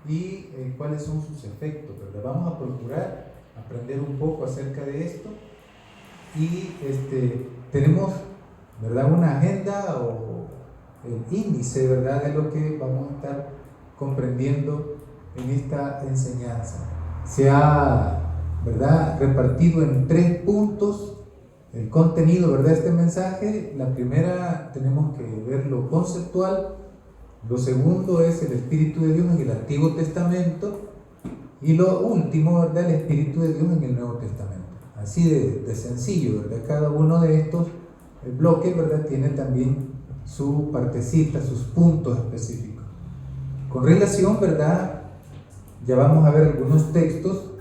y cuáles son sus efectos, ¿verdad? Vamos a procurar aprender un poco acerca de esto y tenemos, ¿verdad?, una agenda o el índice, ¿verdad?, de lo que vamos a estar comprendiendo en esta enseñanza. Se ha, ¿verdad?, repartido en 3 puntos el contenido, ¿verdad?, de este mensaje. La primera tenemos que ver lo conceptual, lo segundo es el Espíritu de Dios en el Antiguo Testamento y lo último, ¿verdad?, el Espíritu de Dios en el Nuevo Testamento. Así de sencillo, ¿verdad? Cada uno de estos bloques, ¿verdad?, tiene también su partecita, sus puntos específicos. Con relación, ¿verdad?, ya vamos a ver algunos textos.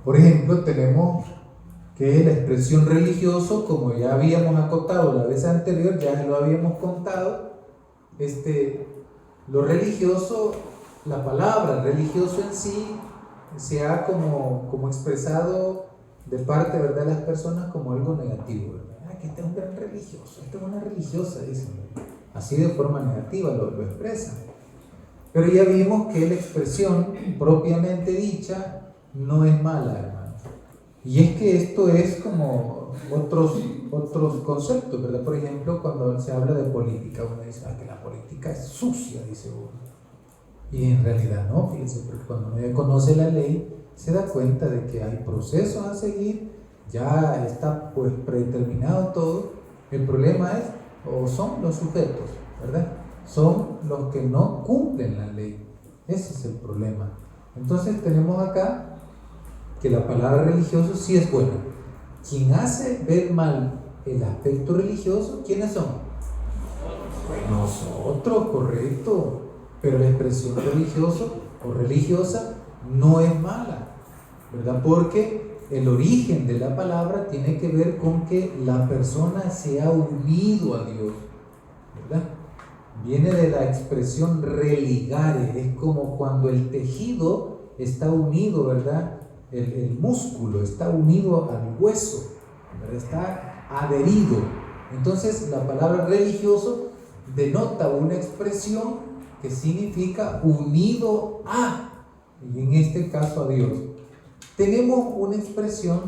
Por ejemplo, tenemos que la expresión religioso, como ya habíamos acotado la vez anterior, ya lo habíamos contado, lo religioso, la palabra religioso en sí, se ha como expresado de parte, ¿verdad?, de las personas como algo negativo, ¿verdad? Que este es un gran religioso, esta es una religiosa, dicen, así de forma negativa lo expresan. Pero ya vimos que la expresión propiamente dicha no es mala, hermanos. Y es que esto es como otros conceptos, ¿verdad? Por ejemplo, cuando se habla de política, uno dice, que la política es sucia, dice uno. Y en realidad no, fíjense, porque cuando uno ya conoce la ley, se da cuenta de que hay procesos a seguir, ya está pues predeterminado todo. El problema es, o son los sujetos, ¿verdad? Son los que no cumplen la ley. Ese es el problema. Entonces tenemos acá que la palabra religioso sí es buena. Quien hace ver mal el aspecto religioso, ¿quiénes son? Nosotros, correcto. Pero la expresión religioso o religiosa no es mala, ¿verdad? Porque el origen de la palabra tiene que ver con que la persona se ha unido a Dios, ¿verdad? Viene de la expresión religare, es como cuando el tejido está unido, ¿verdad? El músculo está unido al hueso, ¿verdad? Está adherido. Entonces la palabra religioso denota una expresión que significa unido a, y en este caso a Dios. Tenemos una expresión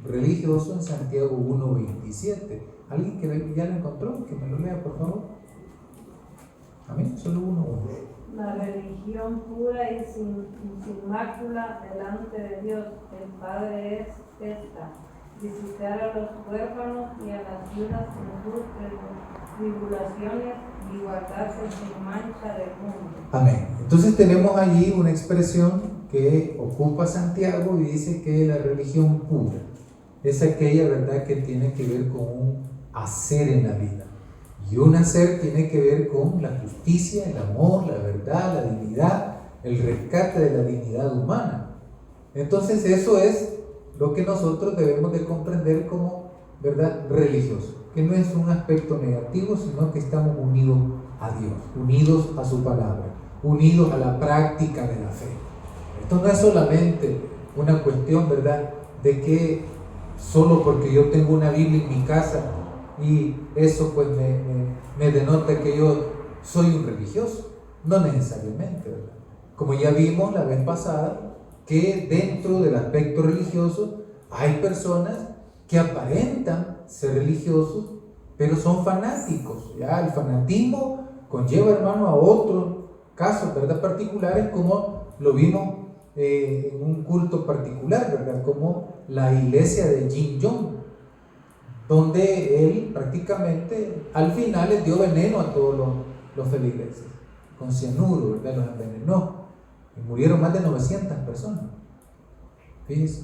religioso en Santiago 1:27. ¿Alguien que ya lo encontró? Que me lo lea, por favor. Amén. Solo uno. La religión pura y sin mácula delante de Dios, el Padre, es esta: visitar a los huérfanos y a las viudas en sus tribulaciones y guardarse sin mancha del mundo. Amén. Entonces tenemos allí una expresión que ocupa Santiago y dice que la religión pura es aquella, ¿verdad?, que tiene que ver con un hacer en la vida. Y un hacer tiene que ver con la justicia, el amor, la verdad, la dignidad, el rescate de la dignidad humana. Entonces eso es lo que nosotros debemos de comprender como, ¿verdad?, religioso, que no es un aspecto negativo, sino que estamos unidos a Dios, unidos a su palabra, unidos a la práctica de la fe. Esto no es solamente una cuestión, ¿verdad?, de que solo porque yo tengo una Biblia en mi casa y eso pues me denota que yo soy un religioso. No necesariamente, ¿verdad? Como ya vimos la vez pasada, que dentro del aspecto religioso hay personas que aparentan ser religiosos, pero son fanáticos. Ya el fanatismo conlleva, hermano, a otros casos, ¿verdad?, particulares, como lo vimos en un culto particular, ¿verdad?, como la iglesia de Jin Yong, donde él prácticamente al final les dio veneno a todos los feligreses, con cianuro, ¿verdad?, los envenenó, y murieron más de 900 personas. Fíjense.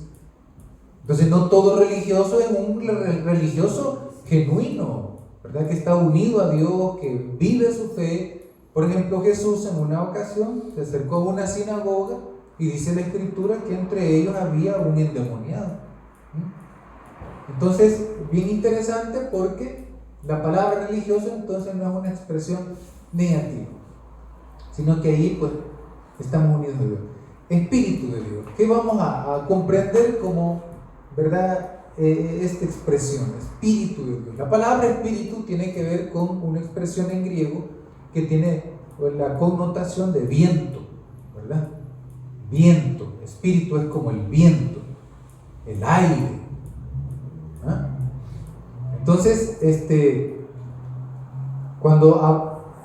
Entonces no todo religioso es un religioso genuino, ¿verdad?, que está unido a Dios, que vive su fe. Por ejemplo, Jesús en una ocasión se acercó a una sinagoga y dice la Escritura que entre ellos había un endemoniado. Entonces, bien interesante, porque la palabra religioso entonces no es una expresión negativa, sino que ahí pues estamos unidos a Dios. Espíritu de Dios. ¿Qué vamos a comprender como, ¿verdad?, esta expresión? Espíritu de Dios. La palabra espíritu tiene que ver con una expresión en griego que tiene la connotación de viento, ¿verdad? Viento, espíritu es como el viento, el aire. ¿Ah? Entonces, cuando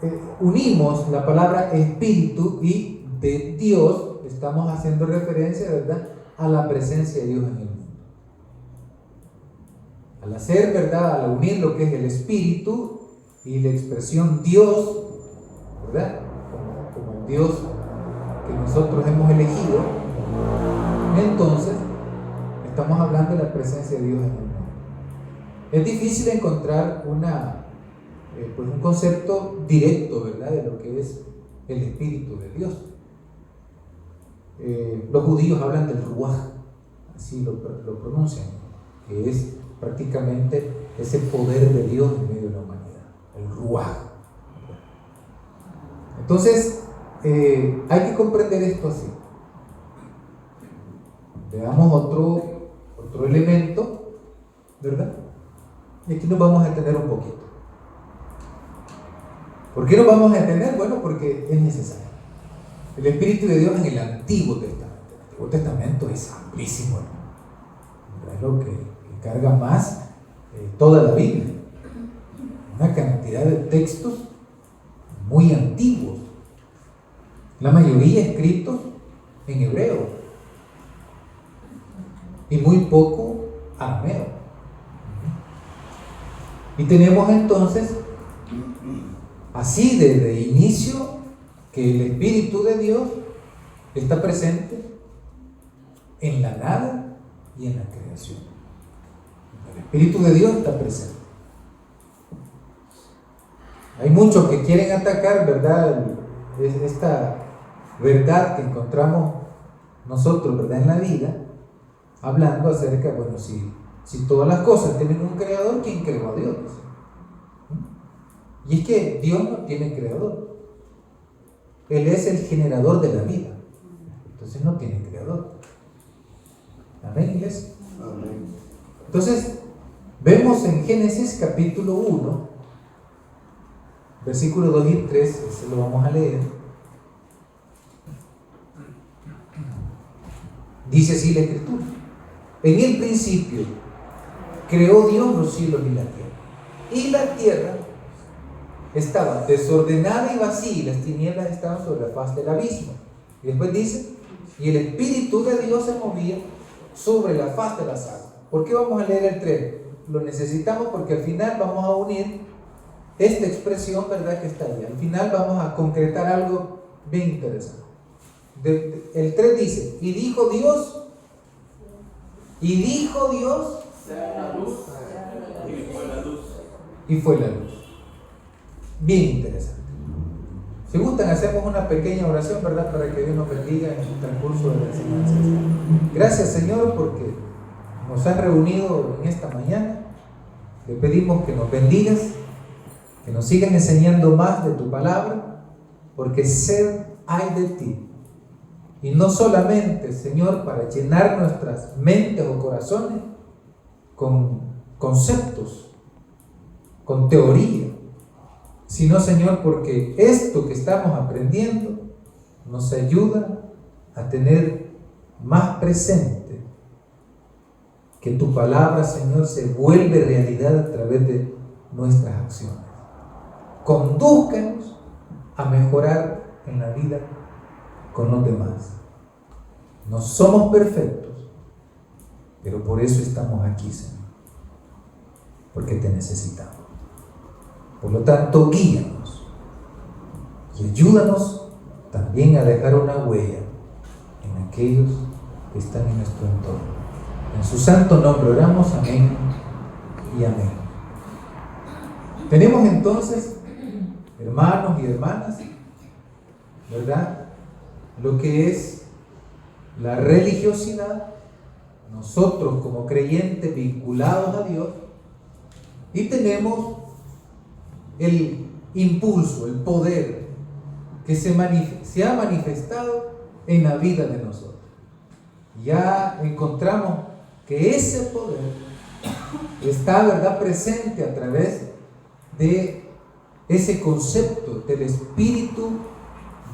unimos la palabra espíritu y de Dios, estamos haciendo referencia, ¿verdad?, a la presencia de Dios en el mundo. Al hacer, ¿verdad?, al unir lo que es el espíritu y la expresión Dios, ¿verdad?, como el Dios que nosotros hemos elegido, entonces estamos hablando de la presencia de Dios en el mundo. Es difícil encontrar un concepto directo, ¿verdad?, de lo que es el Espíritu de Dios. Los judíos hablan del ruaj, así lo pronuncian, que es prácticamente ese poder de Dios en medio de la humanidad, el ruaj. Entonces, hay que comprender esto así. Veamos otro elemento, ¿verdad? Y aquí nos vamos a detener un poquito. ¿Por qué nos vamos a detener? Bueno, porque es necesario. El Espíritu de Dios en el Antiguo Testamento. El Antiguo Testamento es amplísimo, ¿no? Es lo que carga más toda la Biblia. Una cantidad de textos muy antiguos. La mayoría escritos en hebreo. Y muy poco arameo. Y tenemos entonces, así desde inicio, que el Espíritu de Dios está presente en la nada y en la creación. El Espíritu de Dios está presente. Hay muchos que quieren atacar, ¿verdad?, esta verdad que encontramos nosotros, ¿verdad?, en la vida, hablando acerca, bueno, si todas las cosas tienen un creador, ¿quién creó a Dios? Y es que Dios no tiene creador. Él es el generador de la vida. Entonces no tiene creador. Amén, iglesia. Amén. Entonces, vemos en Génesis capítulo 1, versículos 2 y 3, ese lo vamos a leer. Dice así la Escritura: en el principio creó Dios los cielos y la tierra. Y la tierra estaba desordenada y vacía, y las tinieblas estaban sobre la faz del abismo. Y después dice: y el Espíritu de Dios se movía sobre la faz de las aguas. ¿Por qué vamos a leer el 3? Lo necesitamos porque al final vamos a unir esta expresión, ¿verdad?, que está ahí. Al final vamos a concretar algo bien interesante. El 3 dice: y dijo Dios, sea la luz, y fue la luz. Y fue la luz. Bien interesante. Si gustan, hacemos una pequeña oración, ¿verdad?, para que Dios nos bendiga en el transcurso de la enseñanza. Gracias, Señor, porque nos has reunido en esta mañana. Le pedimos que nos bendigas, que nos sigas enseñando más de tu palabra, porque sed hay de ti. Y no solamente, Señor, para llenar nuestras mentes o corazones con conceptos, con teoría, sino, Señor, porque esto que estamos aprendiendo nos ayuda a tener más presente que tu palabra, Señor, se vuelve realidad a través de nuestras acciones. Condúzcanos a mejorar en la vida con los demás. No somos perfectos, pero por eso estamos aquí, Señor, porque te necesitamos. Por lo tanto, guíanos y ayúdanos también a dejar una huella en aquellos que están en nuestro entorno. En su santo nombre oramos, amén y amén. Tenemos entonces, hermanos y hermanas, ¿verdad?, lo que es la religiosidad, nosotros como creyentes vinculados a Dios, y tenemos el impulso, el poder que se ha manifestado en la vida de nosotros. Ya encontramos que ese poder está, ¿verdad?, presente a través de ese concepto del Espíritu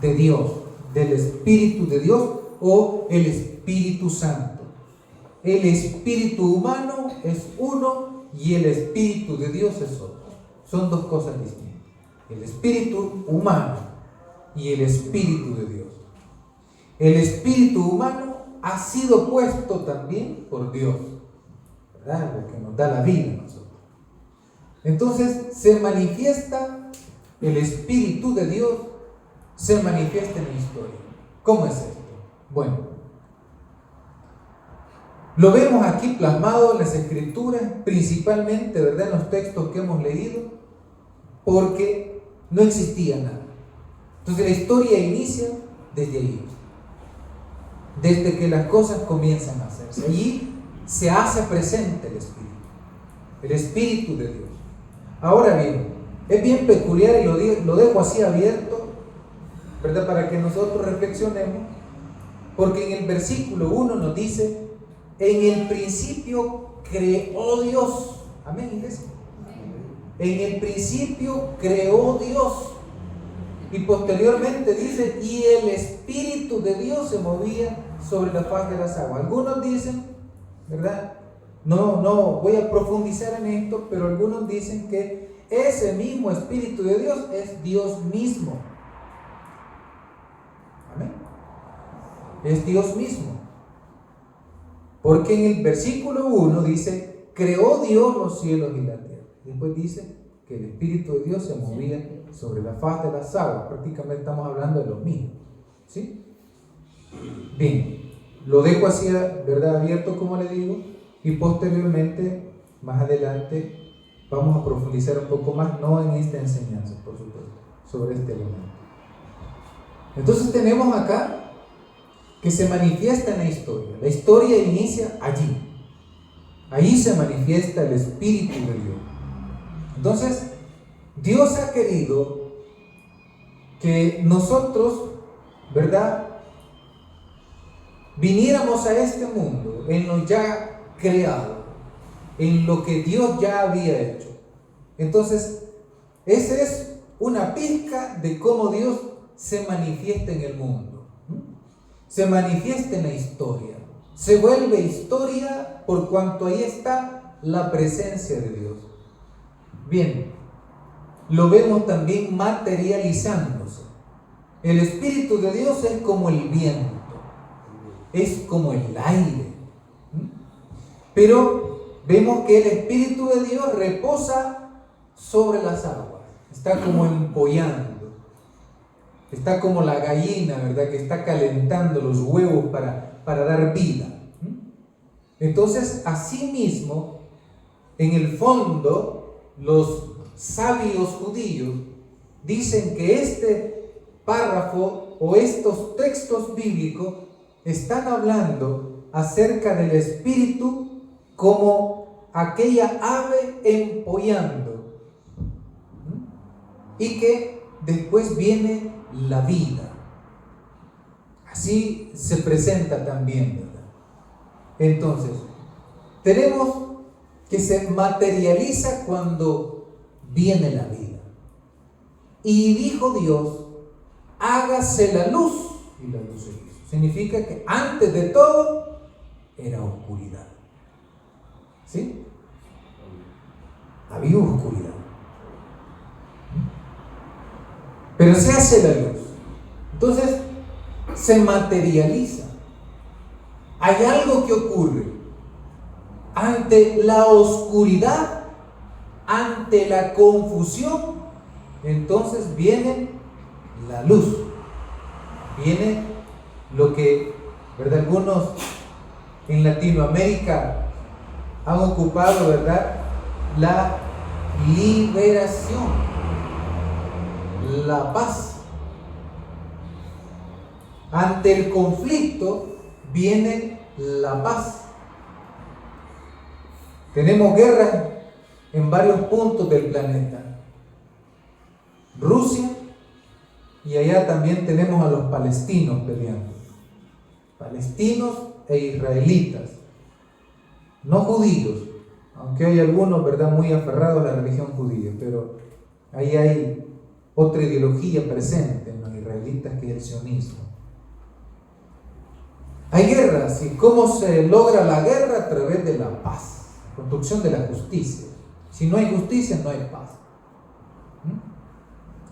de Dios, o el Espíritu Santo. El espíritu humano es uno y el Espíritu de Dios es otro. Son dos cosas distintas. El espíritu humano y el Espíritu de Dios. El espíritu humano ha sido puesto también por Dios, ¿verdad? Lo que nos da la vida a nosotros. Entonces se manifiesta el Espíritu de Dios, se manifiesta en la historia. ¿Cómo es esto? Bueno, lo vemos aquí plasmado en las Escrituras, principalmente, ¿verdad?, en los textos que hemos leído, porque no existía nada. Entonces la historia inicia desde ahí, desde que las cosas comienzan a hacerse. Allí se hace presente el Espíritu de Dios. Ahora bien, es bien peculiar y lo dejo así abierto, ¿verdad?, para que nosotros reflexionemos, porque en el versículo 1 nos dice: en el principio creó Dios. Amén, iglesia. En el principio creó Dios. Y posteriormente dice: y el Espíritu de Dios se movía sobre la faz de las aguas. Algunos dicen, ¿verdad? No voy a profundizar en esto, pero algunos dicen que ese mismo Espíritu de Dios es Dios mismo. Amén. Es Dios mismo. Porque en el versículo 1 dice: creó Dios los cielos y la tierra. Después dice que el Espíritu de Dios se movía sobre la faz de las aguas. Prácticamente estamos hablando de lo mismo, ¿sí? Bien, lo dejo así, ¿verdad?, abierto, como le digo, y posteriormente, más adelante, vamos a profundizar un poco más, no en esta enseñanza, por supuesto, sobre este elemento. Entonces tenemos acá que se manifiesta en la historia. La historia inicia allí. Ahí se manifiesta el Espíritu de Dios. Entonces, Dios ha querido que nosotros, ¿verdad?, viniéramos a este mundo en lo ya creado, en lo que Dios ya había hecho. Entonces, esa es una pizca de cómo Dios se manifiesta en el mundo. Se manifiesta en la historia. Se vuelve historia por cuanto ahí está la presencia de Dios. Bien, lo vemos también materializándose. El Espíritu de Dios es como el viento, es como el aire. Pero vemos que el Espíritu de Dios reposa sobre las aguas, está como empollando, está como la gallina, ¿verdad?, que está calentando los huevos para dar vida. Entonces, asimismo, en el fondo, los sabios judíos dicen que este párrafo o estos textos bíblicos están hablando acerca del Espíritu como aquella ave empollando, y que después viene la vida. Así se presenta también, ¿verdad? Entonces, tenemos que se materializa cuando viene la vida. Y dijo Dios: hágase la luz, y la luz se hizo. Significa que antes de todo era oscuridad. ¿Sí? Había oscuridad. Pero se hace la luz. Entonces, se materializa. Hay algo que ocurre. Ante la oscuridad, ante la confusión, entonces viene la luz. Viene lo que, ¿verdad?, algunos en Latinoamérica han ocupado, ¿verdad?, la liberación, la paz. Ante el conflicto viene la paz. Tenemos guerras en varios puntos del planeta. Rusia, y allá también tenemos a los palestinos peleando. Palestinos e israelitas, no judíos, aunque hay algunos, ¿verdad?, muy aferrados a la religión judía, pero ahí hay otra ideología presente en los israelitas que es el sionismo. Hay guerras, y cómo se logra la guerra a través de la paz, construcción de la justicia. Si no hay justicia, no hay paz.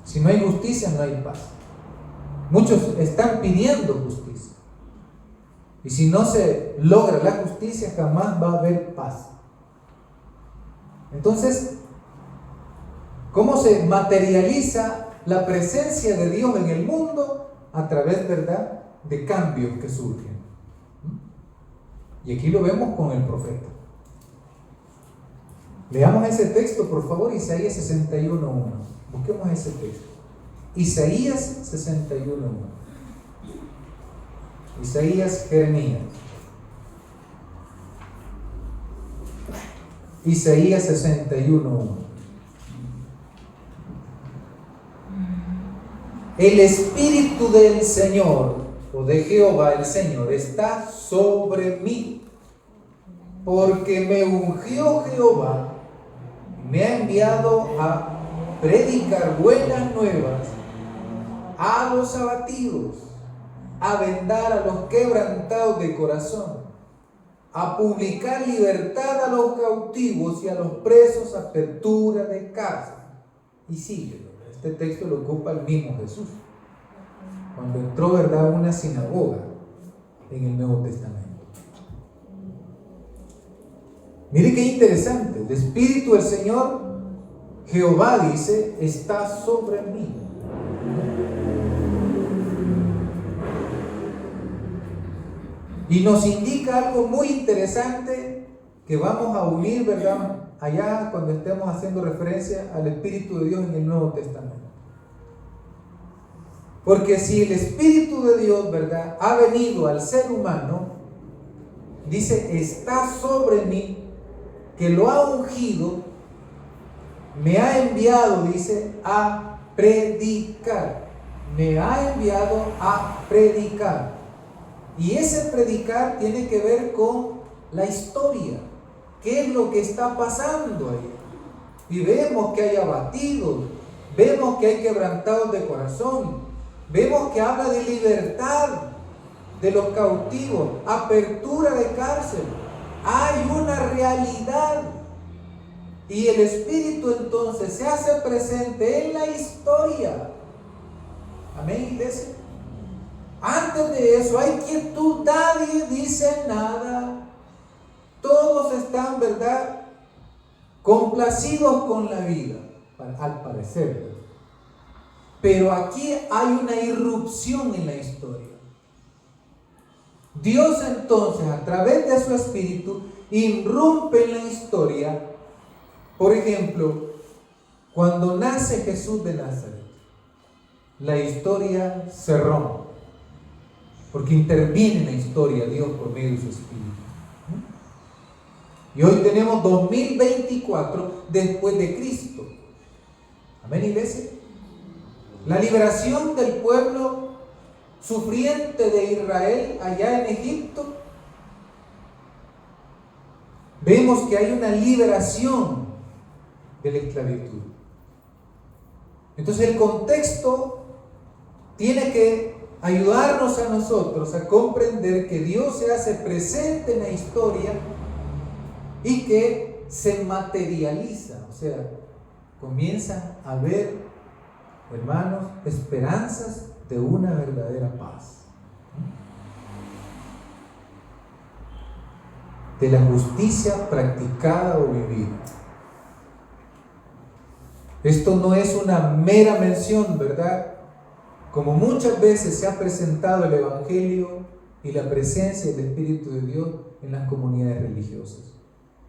Si no hay justicia, no hay paz. Muchos están pidiendo justicia. Y si no se logra la justicia, jamás va a haber paz. Entonces, ¿cómo se materializa la presencia de Dios en el mundo? A través, ¿verdad?, de cambios que surgen. Y aquí lo vemos con el profeta. Leamos ese texto, por favor, Isaías 61:1. Busquemos ese texto. Isaías 61:1. Isaías, Jeremías. Isaías 61:1. El Espíritu del Señor, o de Jehová el Señor, está sobre mí, porque me ungió Jehová, me ha enviado a predicar buenas nuevas a los abatidos, a vendar a los quebrantados de corazón, a publicar libertad a los cautivos y a los presos, apertura de cárcel. Y sigue. Este texto lo ocupa el mismo Jesús cuando entró, ¿verdad?, a una sinagoga en el Nuevo Testamento. Mire qué interesante. El Espíritu del Señor, Jehová dice, está sobre mí. Y nos indica algo muy interesante que vamos a unir, ¿verdad?, allá cuando estemos haciendo referencia al Espíritu de Dios en el Nuevo Testamento. Porque si el Espíritu de Dios, ¿verdad?, ha venido al ser humano, dice, está sobre mí, que lo ha ungido, me ha enviado, dice, a predicar. Me ha enviado a predicar. Y ese predicar tiene que ver con la historia. ¿Qué es lo que está pasando ahí? Y vemos que hay abatidos, vemos que hay quebrantados de corazón, vemos que habla de libertad de los cautivos, apertura de cárcel. Hay una realidad. Y el Espíritu entonces se hace presente en la historia. Amén, iglesia. Antes de eso hay quietud, nadie dice nada. Todos están, ¿verdad?, complacidos con la vida, al parecer. Pero aquí hay una irrupción en la historia. Dios entonces, a través de su Espíritu, irrumpe en la historia. Por ejemplo, cuando nace Jesús de Nazaret, la historia se rompe, porque interviene en la historia Dios por medio de su Espíritu. Y hoy tenemos 2024 después de Cristo. Amén, iglesia. La liberación del pueblo sufriente de Israel allá en Egipto. Vemos que hay una liberación de la esclavitud. Entonces el contexto tiene que ayudarnos a nosotros a comprender que Dios se hace presente en la historia y que se materializa, o sea, comienzan a haber, hermanos, esperanzas de una verdadera paz, de la justicia practicada o vivida. Esto no es una mera mención, ¿verdad?, como muchas veces se ha presentado el Evangelio y la presencia del Espíritu de Dios en las comunidades religiosas.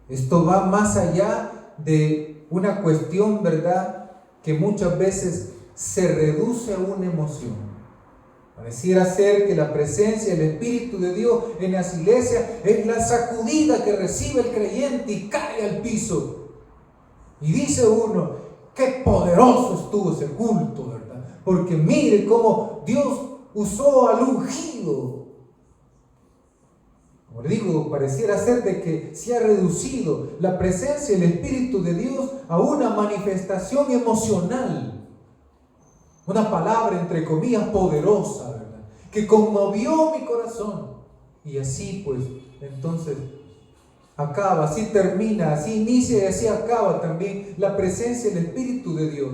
Esto va más allá de una cuestión, ¿verdad?, que muchas veces se reduce a una emoción. Pareciera ser que la presencia del Espíritu de Dios en las iglesias es la sacudida que recibe el creyente y cae al piso. Y dice uno, qué poderoso estuvo ese culto, ¿verdad? Porque mire cómo Dios usó al ungido. Como le digo, pareciera ser de que se ha reducido la presencia del Espíritu de Dios a una manifestación emocional. Una palabra, entre comillas, poderosa, ¿verdad? Que conmovió mi corazón. Y así pues, entonces, acaba, así termina, así inicia y así acaba también la presencia del Espíritu de Dios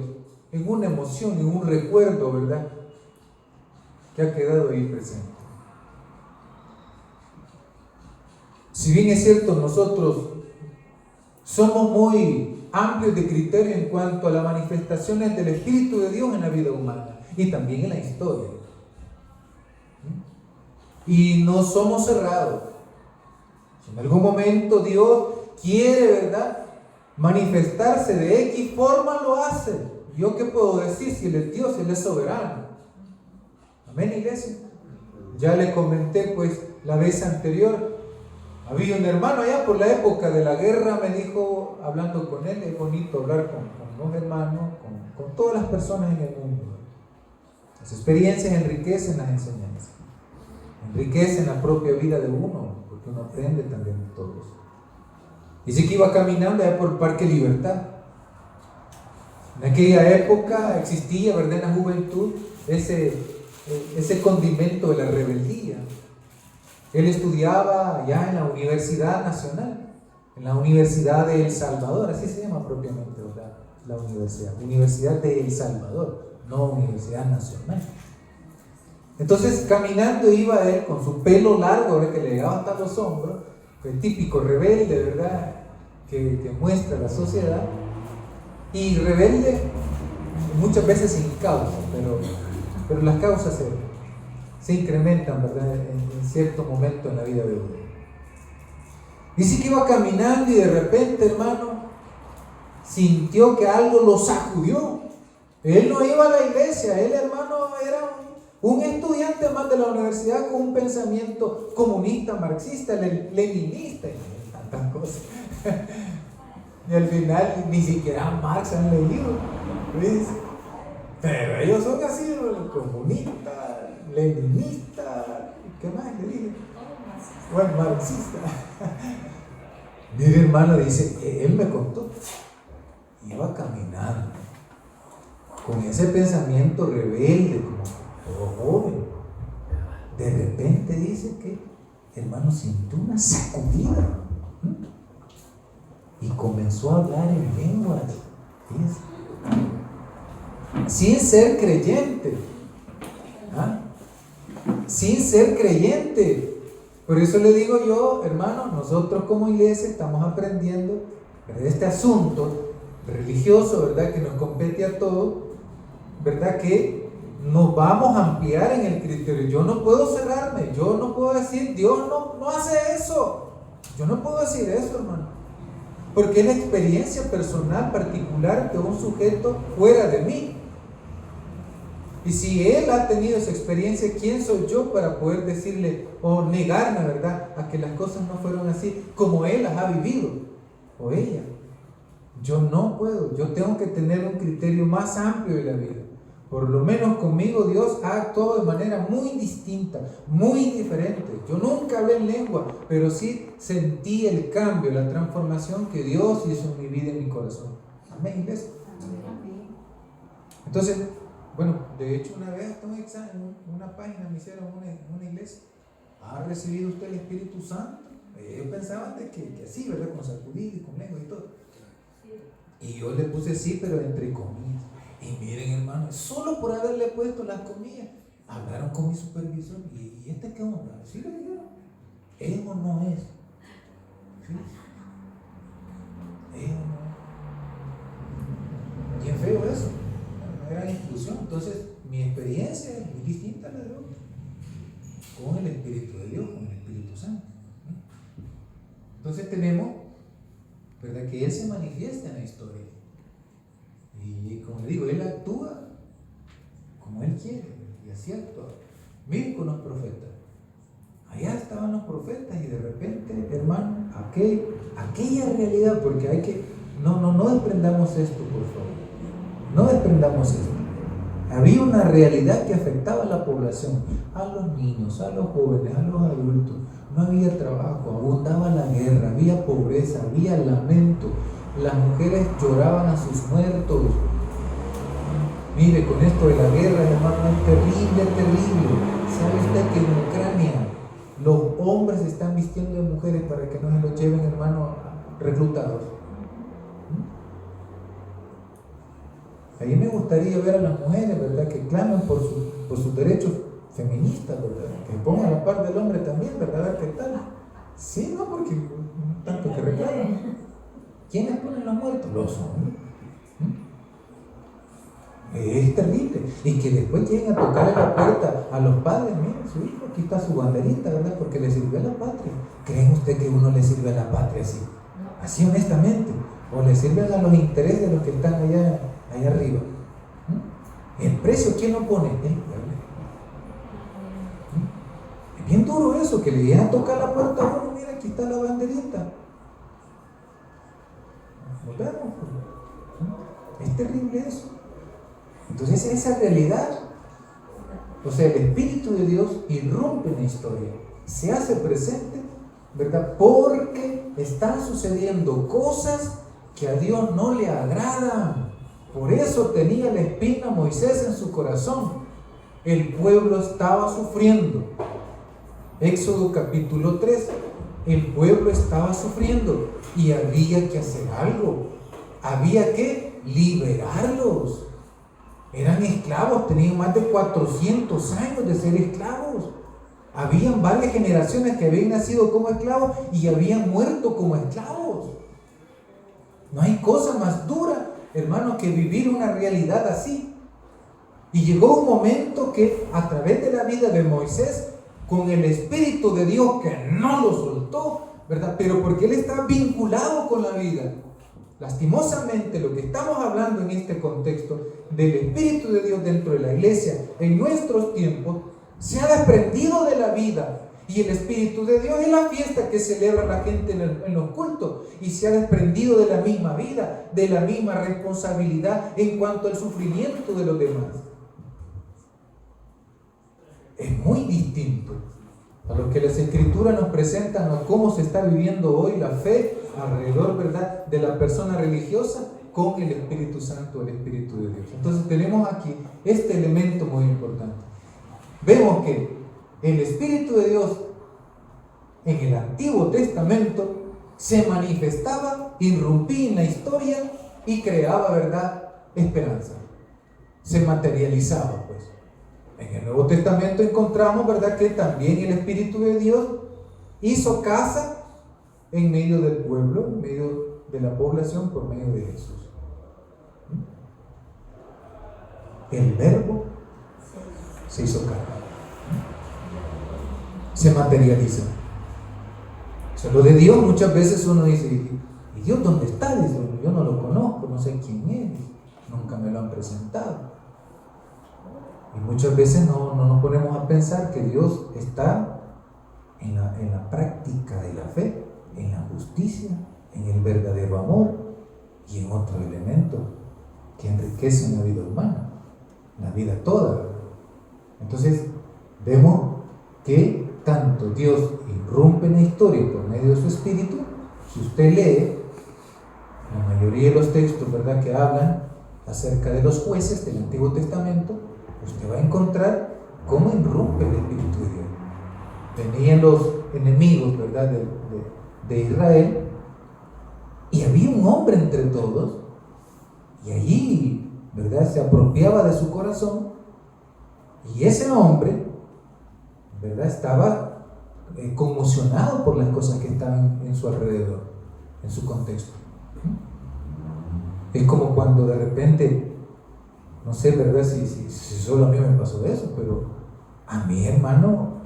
en una emoción, en un recuerdo, ¿verdad? Que ha quedado ahí presente. Si bien es cierto, nosotros somos muy amplios de criterio en cuanto a las manifestaciones del Espíritu de Dios en la vida humana y también en la historia. Y no somos cerrados. Si en algún momento Dios quiere, ¿verdad?, manifestarse de X forma, lo hace. ¿Yo qué puedo decir si Él es Dios, Él es soberano? Amén, iglesia. Ya le comenté pues la vez anterior. Había un hermano allá por la época de la guerra, me dijo, hablando con él, es bonito hablar con los hermanos, con todas las personas en el mundo. Las experiencias enriquecen las enseñanzas, enriquecen la propia vida de uno, porque uno aprende también de todos. Dice que iba caminando allá por el Parque Libertad. En aquella época existía, ¿verdad?, en la juventud ese condimento de la rebeldía. Él estudiaba ya en la Universidad Nacional, en la Universidad de El Salvador, así se llama propiamente, ¿verdad?, la Universidad de El Salvador, no Universidad Nacional. Entonces, caminando iba él con su pelo largo, ¿verdad?, que le llegaba hasta los hombros, el típico rebelde, ¿verdad?, que muestra la sociedad, y rebelde muchas veces sin causa, pero las causas se incrementan, ¿verdad?, en cierto momento en la vida de uno. Dice que iba caminando y de repente, hermano, sintió que algo lo sacudió. Él no iba a la iglesia, él, hermano, era un estudiante más de la universidad con un pensamiento comunista, marxista, leninista y tantas cosas. Y al final ni siquiera Marx han leído, ¿ves? Pero ellos son así, comunistas, leninistas, ¿qué más le dije? Bueno, marxista. Mire, hermano, dice, él me contó, iba caminando con ese pensamiento rebelde, como joven. De repente dice que, hermano, sintió una sacudida y comenzó a hablar en lenguas, sin ser creyente, sin ser creyente. Por eso le digo yo, hermano, nosotros como iglesia estamos aprendiendo de este asunto religioso, ¿verdad?, que nos compete a todos, ¿verdad?, que nos vamos a ampliar en el criterio. Yo no puedo cerrarme, yo no puedo decir, Dios no hace eso. Yo no puedo decir eso, hermano, porque es la experiencia personal particular de un sujeto fuera de mí. Y si él ha tenido esa experiencia, ¿quién soy yo para poder decirle o negarme, ¿verdad?, a que las cosas no fueron así como él las ha vivido o ella? Yo no puedo, yo tengo que tener un criterio más amplio de la vida. Por lo menos conmigo Dios ha actuado de manera muy distinta, muy diferente. Yo nunca hablé en lengua, pero sí sentí el cambio, la transformación que Dios hizo en mi vida y en mi corazón. Amén, iglesia. Entonces, bueno, de hecho una vez hasta un examen, una página me hicieron en una iglesia. ¿Ha recibido usted el Espíritu Santo? Ellos pensaban de que así, ¿verdad?, con sacudir y con lengua y todo. Y yo le puse sí, pero entre comillas. Y miren, hermano, solo por haberle puesto las comillas, hablaron con mi supervisor. ¿Y este qué onda? ¿Sí le dijeron? Eso no es. ¿Sí? Eso no es. Bien feo eso. Una gran institución. Entonces, mi experiencia es muy distinta a la de otros. Con el Espíritu de Dios, con el Espíritu Santo. Entonces tenemos, ¿verdad?, que Él se manifiesta en la historia. Y como le digo, Él actúa como Él quiere, y así actúa. Miren con los profetas. Allá estaban los profetas y de repente, hermano, aquella realidad, porque hay que, no desprendamos esto, por favor. No desprendamos esto. Había una realidad que afectaba a la población, a los niños, a los jóvenes, a los adultos. No había trabajo, abundaba la guerra, había pobreza, había lamento. Las mujeres lloraban a sus muertos. Mire, con esto de la guerra, hermano, es terrible, terrible. ¿Sabe usted que en Ucrania los hombres se están vistiendo de mujeres para que no se los lleven, hermano, reclutados? Ahí me gustaría ver a las mujeres, ¿verdad?, que claman por sus derechos feministas, ¿verdad?, que pongan a la par del hombre también, ¿verdad? ¿Qué tal? Sí, no, porque tanto que reclaman. ¿Quiénes ponen los muertos? Los hombres. Es terrible. Y que después lleguen a tocarle la puerta a los padres. Miren, su hijo, aquí está su banderita, ¿verdad?, porque le sirvió a la patria. ¿Creen usted que uno le sirve a la patria así? Así honestamente. ¿O le sirven a los intereses de los que están allá arriba? ¿El precio quién lo pone? El pueblo. Es bien duro eso, que le lleguen a tocar la puerta a uno. Mira, aquí está la banderita. Nos vemos. Es terrible eso. Entonces esa realidad, o sea, el Espíritu de Dios irrumpe en la historia, se hace presente, ¿verdad? Porque están sucediendo cosas que a Dios no le agradan. Por eso tenía la espina Moisés en su corazón. El pueblo estaba sufriendo. Éxodo capítulo 3, el pueblo estaba sufriendo y había que hacer algo. Había que liberarlos. Eran esclavos, tenían más de 400 años de ser esclavos. Habían varias generaciones que habían nacido como esclavos y habían muerto como esclavos. No hay cosa más dura, hermano, que vivir una realidad así. Y llegó un momento que a través de la vida de Moisés, con el Espíritu de Dios que no lo soltó, ¿verdad? Pero porque él está vinculado con la vida. Lastimosamente, lo que estamos hablando en este contexto del Espíritu de Dios dentro de la iglesia en nuestros tiempos se ha desprendido de la vida, y el Espíritu de Dios es la fiesta que celebra la gente en los cultos, y se ha desprendido de la misma vida, de la misma responsabilidad en cuanto al sufrimiento de los demás. Es muy distinto a lo que las Escrituras nos presentan, a cómo se está viviendo hoy la fe alrededor, ¿verdad?, de la persona religiosa con el Espíritu Santo, el Espíritu de Dios. Entonces tenemos aquí este elemento muy importante. Vemos que el Espíritu de Dios en el Antiguo Testamento se manifestaba, irrumpía en la historia y creaba, ¿verdad?, esperanza. Se materializaba, pues. En el Nuevo Testamento encontramos, ¿verdad?, que también el Espíritu de Dios hizo casa en medio del pueblo, en medio de la población, por medio de Jesús. El Verbo se hizo carne, se materializa. O sea, lo de Dios muchas veces uno dice, ¿y Dios dónde está? Dice, yo no lo conozco, no sé quién es, nunca me lo han presentado. Y muchas veces no nos ponemos a pensar que Dios está en la práctica de la fe, en la justicia, en el verdadero amor y en otro elemento que enriquece la vida humana, la vida toda. Entonces vemos que tanto Dios irrumpe en la historia por medio de su Espíritu. Si usted lee la mayoría de los textos, ¿verdad?, que hablan acerca de los jueces del Antiguo Testamento, usted va a encontrar cómo irrumpe el Espíritu de Dios. Venían los enemigos, ¿verdad?, de Israel, y había un hombre entre todos, y allí, ¿verdad?, se apropiaba de su corazón, y ese hombre, ¿verdad?, estaba conmocionado por las cosas que estaban en su alrededor, en su contexto. Es como cuando de repente, no sé, ¿verdad?, si solo a mí me pasó eso, pero a mi hermano,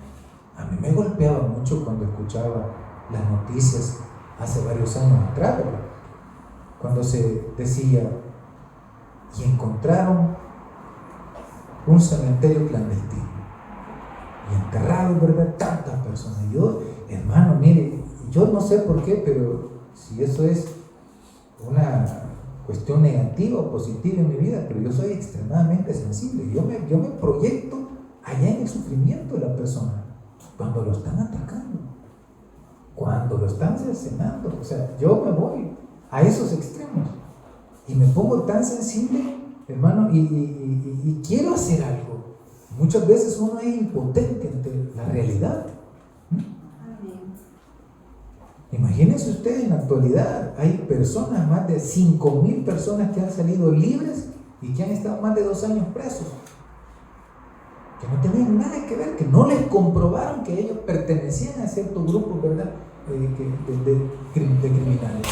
a mí me golpeaba mucho cuando escuchaba las noticias hace varios años atrás, ¿verdad?, cuando se decía, y encontraron un cementerio clandestino y enterraron, ¿verdad?, tantas personas. Yo, hermano, mire, yo no sé por qué, pero si eso es una cuestión negativa o positiva en mi vida, pero yo soy extremadamente sensible. Yo me proyecto allá en el sufrimiento de la persona cuando lo están atacando, cuando lo están cercenando. O sea, yo me voy a esos extremos y me pongo tan sensible hermano, y quiero hacer algo. Muchas veces uno es impotente ante la realidad. Imagínense ustedes, en la actualidad hay personas, más de 5.000 personas que han salido libres y que han estado más de 2 años presos, que no tenían nada que ver, que no les comprobaron que ellos pertenecían a cierto grupo, ¿verdad?, de criminales.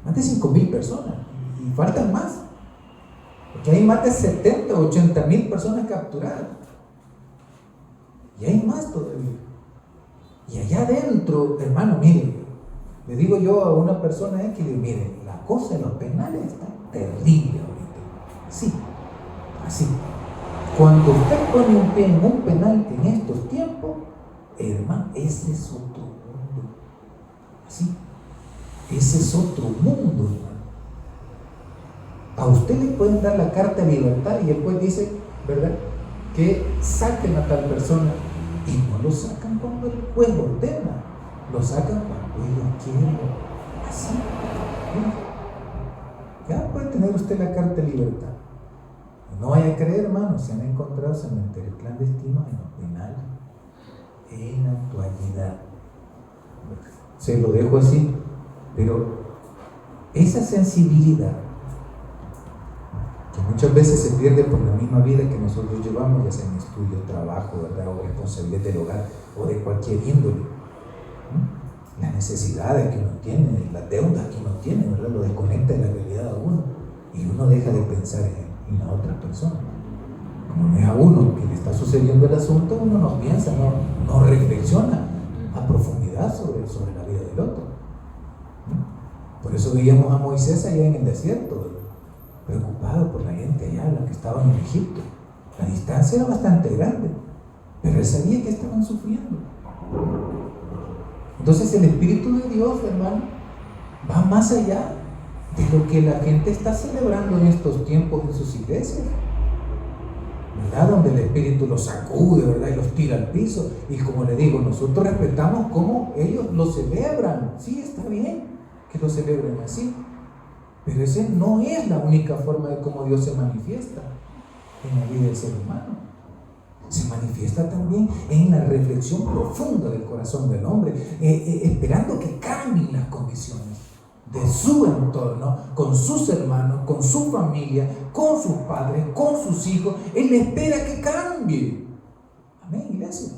Más de 5.000 personas, y faltan más, porque hay más de 70 o 80.000 personas capturadas, y hay más todavía. Y allá adentro, hermano, miren, le digo yo a una persona que le digo, miren, la cosa de los penales está terrible ahorita. Sí, así. Cuando usted pone un pie en un penal en estos tiempos, hermano, ese es otro mundo. Así. Ese es otro mundo, hermano. A usted le pueden dar la carta de libertad y después dice, ¿verdad?, que saquen a tal persona. Y no lo sacan cuando el juez ordena, lo sacan cuando ellos quieren. Así. Ya puede tener usted la carta de libertad. No vaya a creer, hermano, se han encontrado cementerios clandestinos en los penales, en la actualidad. Se lo dejo así, pero esa sensibilidad que muchas veces se pierde por la misma vida que nosotros llevamos, ya sea en estudio, trabajo, ¿verdad?, o responsabilidad del hogar, o de cualquier índole. Las necesidades que uno tiene, las deudas que uno tiene, ¿verdad?, lo desconecta de la realidad a uno, y uno deja de pensar en la otra persona. Como no es a uno que le está sucediendo el asunto, uno no piensa, no reflexiona a profundidad sobre la vida del otro. Por eso veíamos a Moisés allá en el desierto, ¿verdad?, preocupado por la gente allá, la que estaba en Egipto. La distancia era bastante grande, pero él sabía que estaban sufriendo. Entonces el Espíritu de Dios, hermano, va más allá de lo que la gente está celebrando en estos tiempos en sus iglesias, ¿verdad?, donde el Espíritu los sacude, ¿verdad?, y los tira al piso. Y como le digo, nosotros respetamos cómo ellos lo celebran. Sí, está bien que lo celebren así, pero esa no es la única forma de cómo Dios se manifiesta en la vida del ser humano. Se manifiesta también en la reflexión profunda del corazón del hombre, esperando que cambien las condiciones de su entorno, con sus hermanos, con su familia, con sus padres, con sus hijos. Él espera que cambie. Amén, iglesia.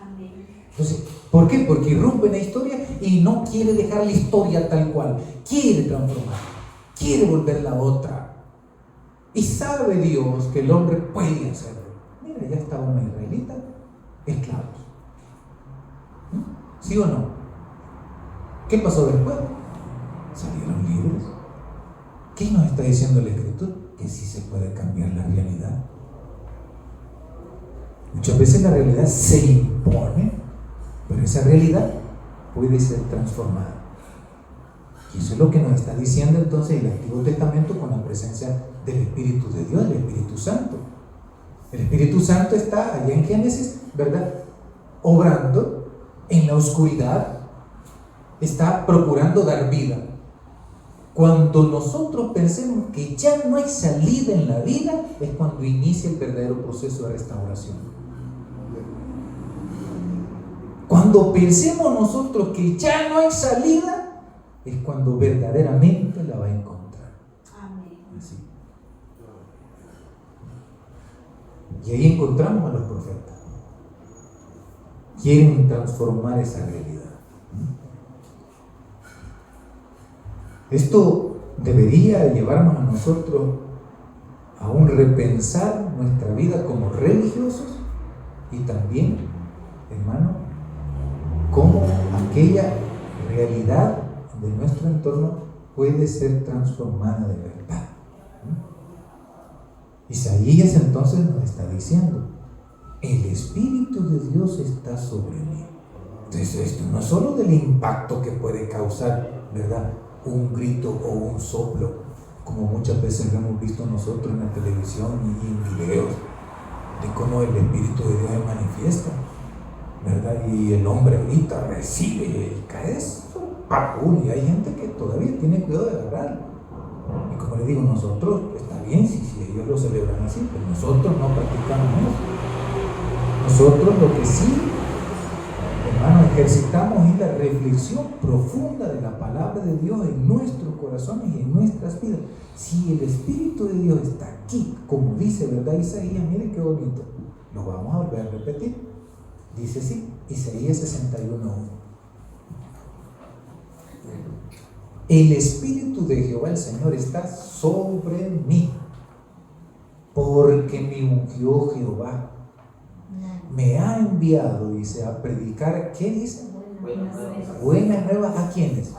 Amén. Entonces, ¿por qué? Porque irrumpe en la historia y no quiere dejar la historia tal cual. Quiere transformar, quiere volverla otra. Y sabe Dios que el hombre puede hacerlo. Mira, ya estaba una israelita, esclavos. ¿Sí o no? ¿Qué pasó después? Salieron libres. ¿Qué nos está diciendo la Escritura? Que sí se puede cambiar la realidad. Muchas veces la realidad se impone, pero esa realidad puede ser transformada. Y eso es lo que nos está diciendo entonces el Antiguo Testamento con la presencia del Espíritu de Dios, del Espíritu Santo. El Espíritu Santo está allá en Génesis, ¿verdad?, obrando en la oscuridad, está procurando dar vida. Cuando nosotros pensemos que ya no hay salida en la vida, es cuando inicia el verdadero proceso de restauración. Cuando pensemos nosotros que ya no hay salida, es cuando verdaderamente la va a encontrar. Amén. Así. Y ahí encontramos a los profetas. Quieren transformar esa realidad. Esto debería llevarnos a nosotros a un repensar nuestra vida como religiosos y también, hermano, cómo aquella realidad de nuestro entorno puede ser transformada de verdad. Isaías entonces nos está diciendo, el Espíritu de Dios está sobre mí. Entonces esto no es solo del impacto que puede causar, ¿verdad?, un grito o un soplo, como muchas veces lo hemos visto nosotros en la televisión y en videos, de cómo el Espíritu de Dios se manifiesta, ¿verdad? Y el hombre ahorita recibe y cae eso, ¡pum! Y hay gente que todavía tiene cuidado de agarrarlo. Y como le digo, nosotros, está bien si ellos lo celebran así, pero nosotros no practicamos eso. Nosotros lo que sí, hermanos, ejercitamos es la reflexión profunda de la palabra de Dios en nuestros corazones y en nuestras vidas. Si el Espíritu de Dios está aquí, como dice, ¿verdad? Isaías, mire qué bonito. Lo vamos a volver a repetir. Dice así, Isaías 61:1. El Espíritu de Jehová el Señor está sobre mí, porque me ungió Jehová. Me ha enviado, dice, a predicar, ¿qué dice? Buenas nuevas. ¿A quiénes?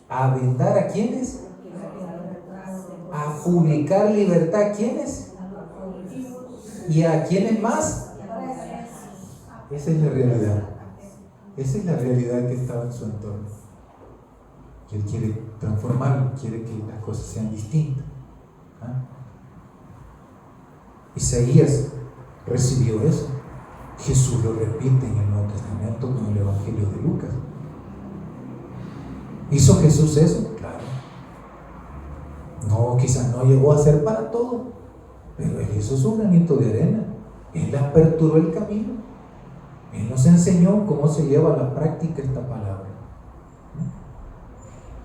A vendar ¿a quiénes? A publicar libertad ¿a quiénes? ¿Y a quiénes más? Esa es la realidad. Esa es la realidad que estaba en su entorno. Que Él quiere transformarlo, quiere que las cosas sean distintas. Isaías recibió eso. Jesús lo repite en el Nuevo Testamento con el Evangelio de Lucas. ¿Hizo Jesús eso? Claro. No, quizás no llegó a ser para todo, pero Él hizo su granito de arena. Él aperturó el camino. Él nos enseñó cómo se lleva a la práctica esta palabra.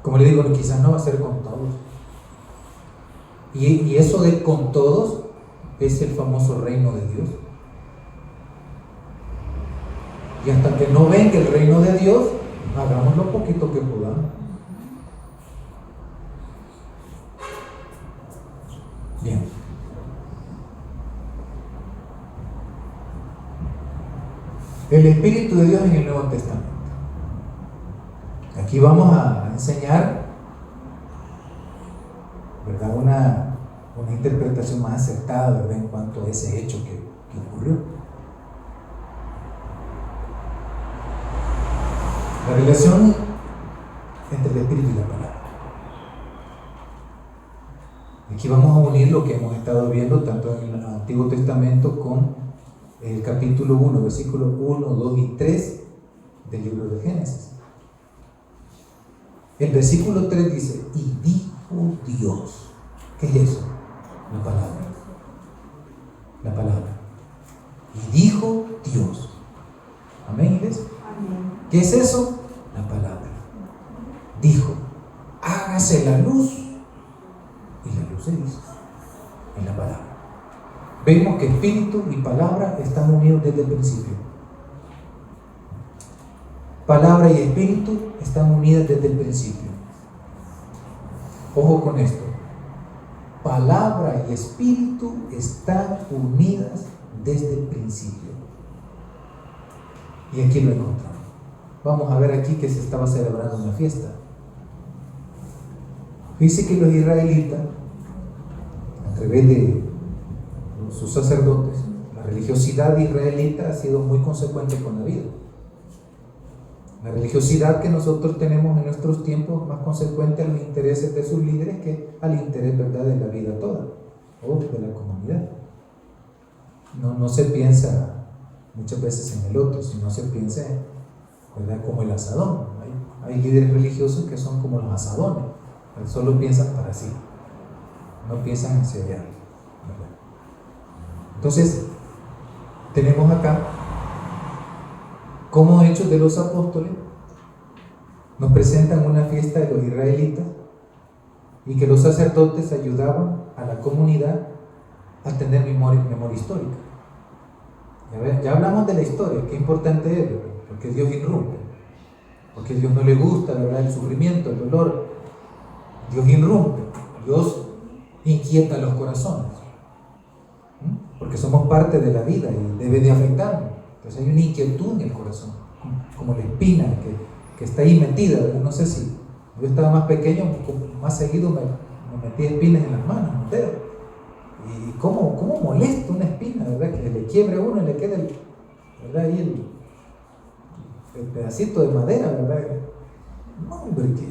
Como le digo, quizás no va a ser con todos. Y eso de con todos es el famoso reino de Dios. Y hasta que no venga el reino de Dios, hagamos lo poquito que podamos. Bien. El Espíritu de Dios en el Nuevo Testamento. Aquí vamos a enseñar, ¿verdad? Una interpretación más acertada, ¿verdad? En cuanto a ese hecho que ocurrió. La relación entre el Espíritu y la palabra. Aquí vamos a unir lo que hemos estado viendo tanto en el Antiguo Testamento con el capítulo 1, versículos 1, 2 y 3 del libro de Génesis. El versículo 3 dice, y dijo Dios. ¿Qué es eso? La palabra. La palabra. Y dijo Dios. Amén, iglesia. ¿Qué es eso? La palabra. Dijo, hágase la luz. Y la luz se hizo. En la palabra. Vemos que espíritu y palabra están unidos desde el principio. Palabra y espíritu están unidas desde el principio. Ojo con esto. Palabra y espíritu están unidas desde el principio. Y aquí lo encontramos. Vamos a ver aquí que se estaba celebrando una fiesta. Dice que los israelitas, a través de sus sacerdotes, la religiosidad israelita ha sido muy consecuente con la vida. La religiosidad que nosotros tenemos en nuestros tiempos más consecuente a los intereses de sus líderes que al interés, ¿verdad?, de la vida toda o de la comunidad. No se piensa muchas veces en el otro, sino se piensa, ¿verdad?, como el asadón. Hay líderes religiosos que son como los asadones, solo piensan para sí, no piensan en serial. Entonces, tenemos acá cómo Hechos de los Apóstoles nos presentan una fiesta de los israelitas y que los sacerdotes ayudaban a la comunidad a tener memoria histórica. Ya hablamos de la historia, qué importante es, porque Dios irrumpe, porque a Dios no le gusta, ¿verdad?, el sufrimiento, el dolor. Dios irrumpe, Dios inquieta los corazones, porque somos parte de la vida y debe de afectarnos. Entonces hay una inquietud en el corazón, como la espina que está ahí metida. No sé si yo estaba más pequeño, más seguido me metía espinas en las manos, en los dedos. Y cómo molesta una espina, ¿verdad? Que le quiebre a uno y le quede, ¿verdad?, ahí el pedacito de madera, ¿verdad? No, hombre, que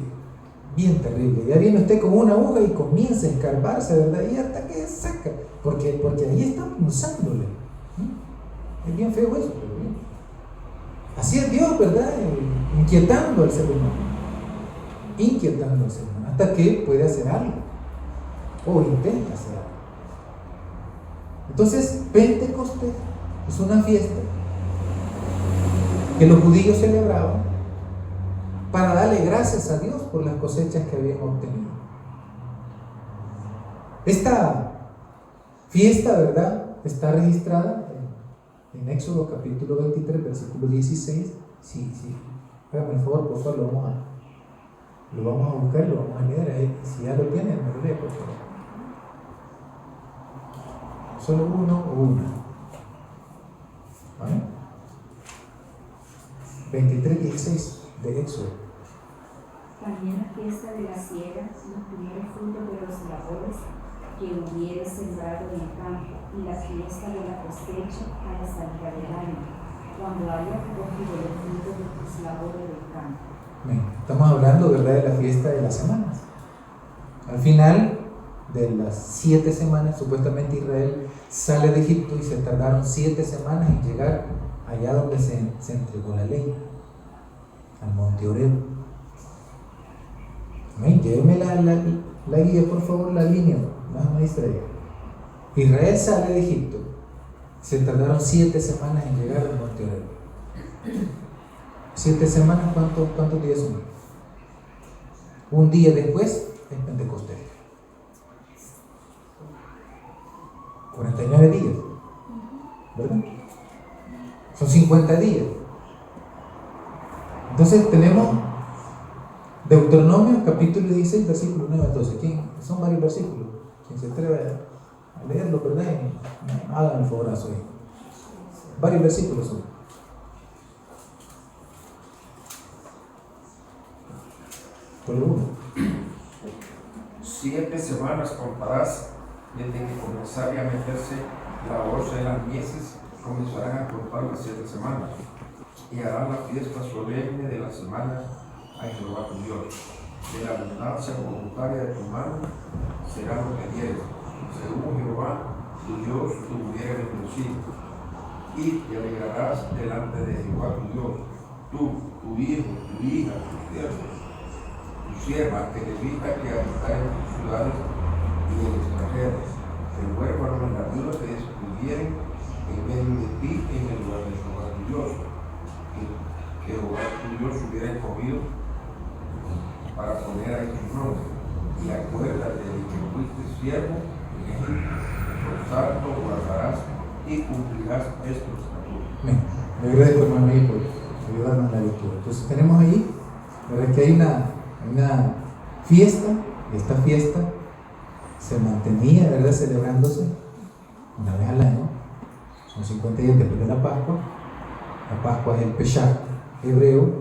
bien terrible. Ya viene usted con una aguja y comienza a escarbarse, ¿verdad? Y hasta que saca, porque ahí está punzándole. Es bien feo eso, pero bien. Así es Dios, ¿verdad? Inquietando al ser humano. inquietándose, hermano, hasta que puede hacer algo o intenta hacer algo. Entonces, Pentecostés es una fiesta que los judíos celebraban para darle gracias a Dios por las cosechas que habían obtenido. Esta fiesta, ¿verdad?, está registrada en Éxodo capítulo 23, versículo 16. Sí, hágame el favor, por favor, lo vamos a buscar, lo vamos a leer ahí. Si ya lo tienen, me lo lee, por favor. Solo uno o una. ¿Vale? 23:16 de Éxodo. También la fiesta de la siega, los primeros frutos de los labores que hubiere sembrado en el campo, y la fiesta de la cosecha a la salida del año, cuando haya recogido los frutos de tus labores del campo. Bien, estamos hablando, ¿verdad?, de la fiesta de las semanas. Al final de las 7 semanas, supuestamente Israel sale de Egipto y se tardaron 7 semanas en llegar allá donde se entregó la ley, al monte Horeb. Amén. Lléveme la guía, por favor, la línea, más maestra. Israel sale de Egipto, se tardaron 7 semanas en llegar al monte Horeb. 7 semanas, ¿cuántos días son? Un día después es Pentecostés. 49 días, ¿verdad? Son 50 días. Entonces tenemos Deuteronomio capítulo 16, versículo 9 a 12. Son varios versículos. Quien se atreve a leerlo, ¿verdad? Hagan el favorazo ahí. Varios versículos son. Por uno. 7 semanas contarás desde que comenzare a meterse la bolsa de las mieses, comenzarán a contar las 7 semanas, y harán la fiesta solemne de la semana a Jehová tu Dios. De la abundancia voluntaria de tu mano será lo que dieres, según Jehová tu Dios te hubiera bendecido. Y te alegrarás delante de Jehová tu Dios, tú, tu hijo, tu hija, tus siervos, tu sierva, que levita que habitar en tus ciudades y en extranjeros, el huérfano y la viuda que descubrieren en medio de ti en el lugar de Jehová tu Dios, que Jehová tu Dios hubiera escogido para poner ahí tu nombre. Y acuérdate de que fuiste siervo en Egipto, por tanto guardarás y cumplirás estos estatutos. Bien, le agradezco, hermano, ahí por ayudarnos en la lectura. Entonces tenemos ahí, ¿verdad?, que hay una fiesta, y esta fiesta se mantenía, ¿verdad?, celebrándose una vez al año. Son 50 días después de la Pascua. La Pascua es el Pesach hebreo,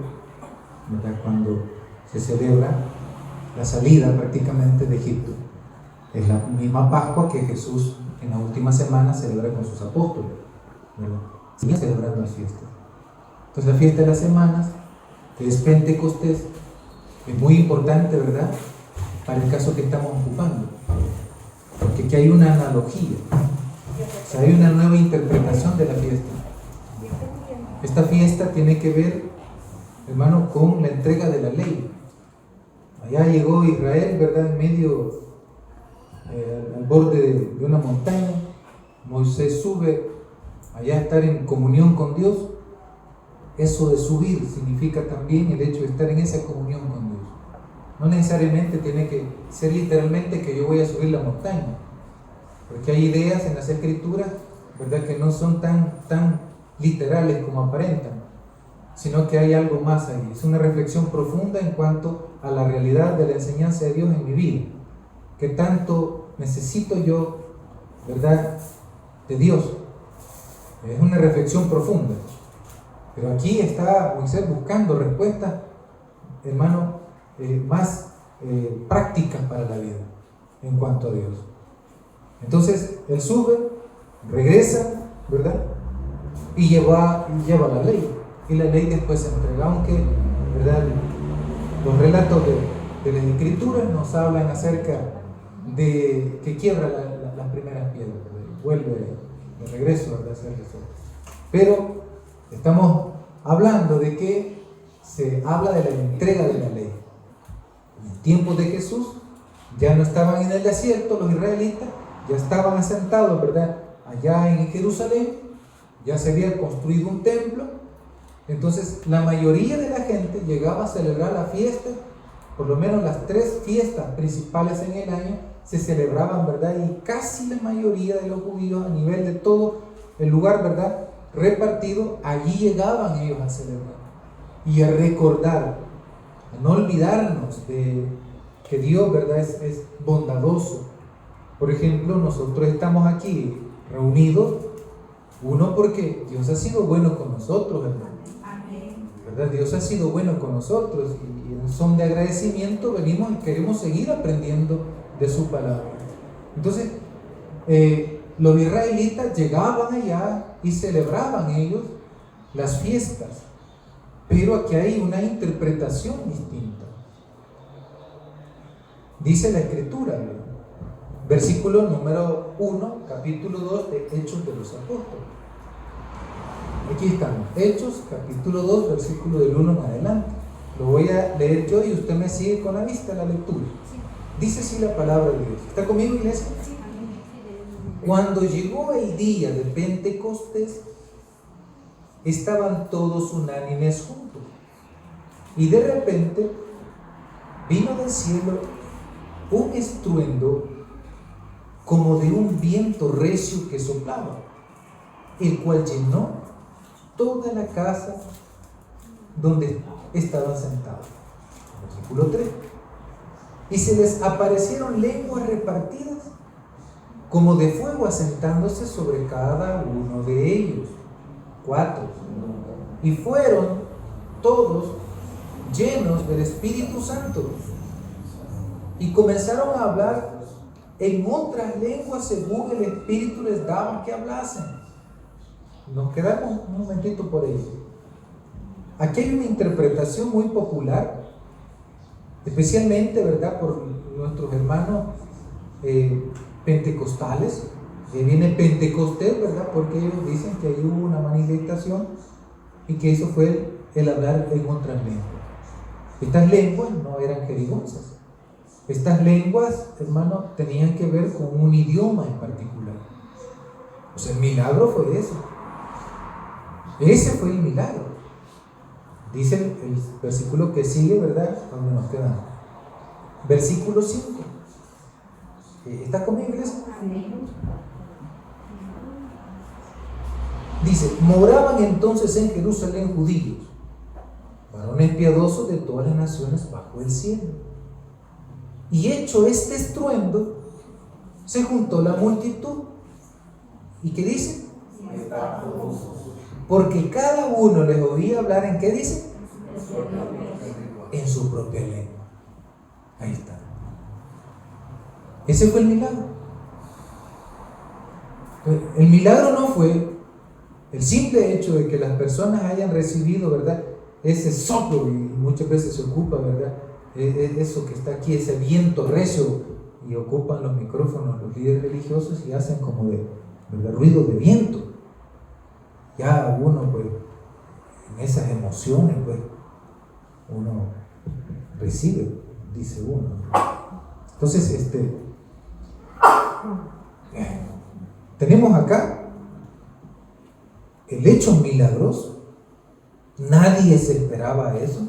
¿verdad?, cuando se celebra la salida prácticamente de Egipto. Es la misma Pascua que Jesús en la última semana celebra con sus apóstoles, ¿verdad? Sigue celebrando las fiestas. Entonces la fiesta de las semanas, que es Pentecostés, es muy importante, ¿verdad?, para el caso que estamos ocupando, porque aquí hay una analogía, o sea, hay una nueva interpretación de la fiesta. Esta fiesta tiene que ver, hermano, con la entrega de la ley. Allá llegó Israel, ¿verdad?, en medio, al borde de una montaña. Moisés sube allá a estar en comunión con Dios. Eso de subir significa también el hecho de estar en esa comunión con Dios. No necesariamente tiene que ser literalmente que yo voy a subir la montaña, porque hay ideas en las escrituras, ¿verdad?, que no son tan literales como aparentan, sino que hay algo más ahí. Es una reflexión profunda en cuanto a la realidad de la enseñanza de Dios en mi vida. ¿Qué tanto necesito yo, verdad, de Dios? Es una reflexión profunda. Pero aquí está Moisés buscando respuestas, hermano, más prácticas para la vida en cuanto a Dios. Entonces, él sube, regresa, ¿verdad?, y lleva la ley. Y la ley después se entrega, aunque, ¿verdad?, los relatos de las escrituras nos hablan acerca de que quiebra las primeras piedras, vuelve de regreso, ¿verdad?, a ser Jesús. Pero estamos hablando de que se habla de la entrega de la ley. tiempos de Jesús, ya no estaban en el desierto los israelitas, ya estaban asentados, ¿verdad?, allá en Jerusalén, ya se había construido un templo. Entonces la mayoría de la gente llegaba a celebrar la fiesta, por lo menos las 3 fiestas principales en el año se celebraban, ¿verdad? Y casi la mayoría de los judíos a nivel de todo el lugar, ¿verdad?, repartido, allí llegaban ellos a celebrar y a recordar, a no olvidarnos de que Dios, ¿verdad?, es bondadoso. Por ejemplo, nosotros estamos aquí reunidos, uno, porque Dios ha sido bueno con nosotros, hermano. ¿Verdad? Dios ha sido bueno con nosotros y en son de agradecimiento venimos y queremos seguir aprendiendo de su palabra. Entonces, los israelitas llegaban allá y celebraban ellos las fiestas, pero aquí hay una interpretación distinta. Dice la Escritura, ¿verdad? Versículo número 1, capítulo 2 de Hechos de los Apóstoles. Aquí estamos, Hechos, capítulo 2, versículo del 1 en adelante. Lo voy a leer yo y usted me sigue con la vista la lectura. Dice así la palabra de Dios. ¿Está conmigo, iglesia? Cuando llegó el día de Pentecostés, estaban todos unánimes juntos. Y de repente vino del cielo un estruendo como de un viento recio que soplaba, el cual llenó toda la casa donde estaban sentados. Versículo 3. Y se les aparecieron lenguas repartidas como de fuego, asentándose sobre cada uno de ellos. 4. Y fueron todos llenos del Espíritu Santo y comenzaron a hablar en otras lenguas según el Espíritu les daba que hablasen. Nos quedamos un momentito por ello. Aquí hay una interpretación muy popular, especialmente, ¿verdad?, por nuestros hermanos pentecostales. Que viene Pentecostés, ¿verdad?, porque ellos dicen que ahí hubo una manifestación y que eso fue el hablar en otras lenguas. Estas lenguas no eran jerigonzas. Estas lenguas, hermano, tenían que ver con un idioma en particular. O sea, el milagro fue eso. Ese fue el milagro. Dice el versículo que sigue, ¿verdad?, donde nos quedamos. Versículo 5. ¿Está conmigo, iglesia? Dice: moraban entonces en Jerusalén judíos, varones piadosos de todas las naciones bajo el cielo. Y hecho este estruendo, se juntó la multitud. ¿Y qué dice? Porque cada uno les oía hablar, ¿en qué dice? En su propia lengua. Ahí está. Ese fue el milagro. El milagro no fue el simple hecho de que las personas hayan recibido, ¿verdad?, ese soplo, y muchas veces se ocupa, ¿verdad?, eso que está aquí, ese viento recio, y ocupan los micrófonos los líderes religiosos y hacen como de ruido de viento. Ya uno, pues, en esas emociones, pues, uno recibe, dice uno. Entonces, tenemos acá el hecho milagroso. Nadie se esperaba eso.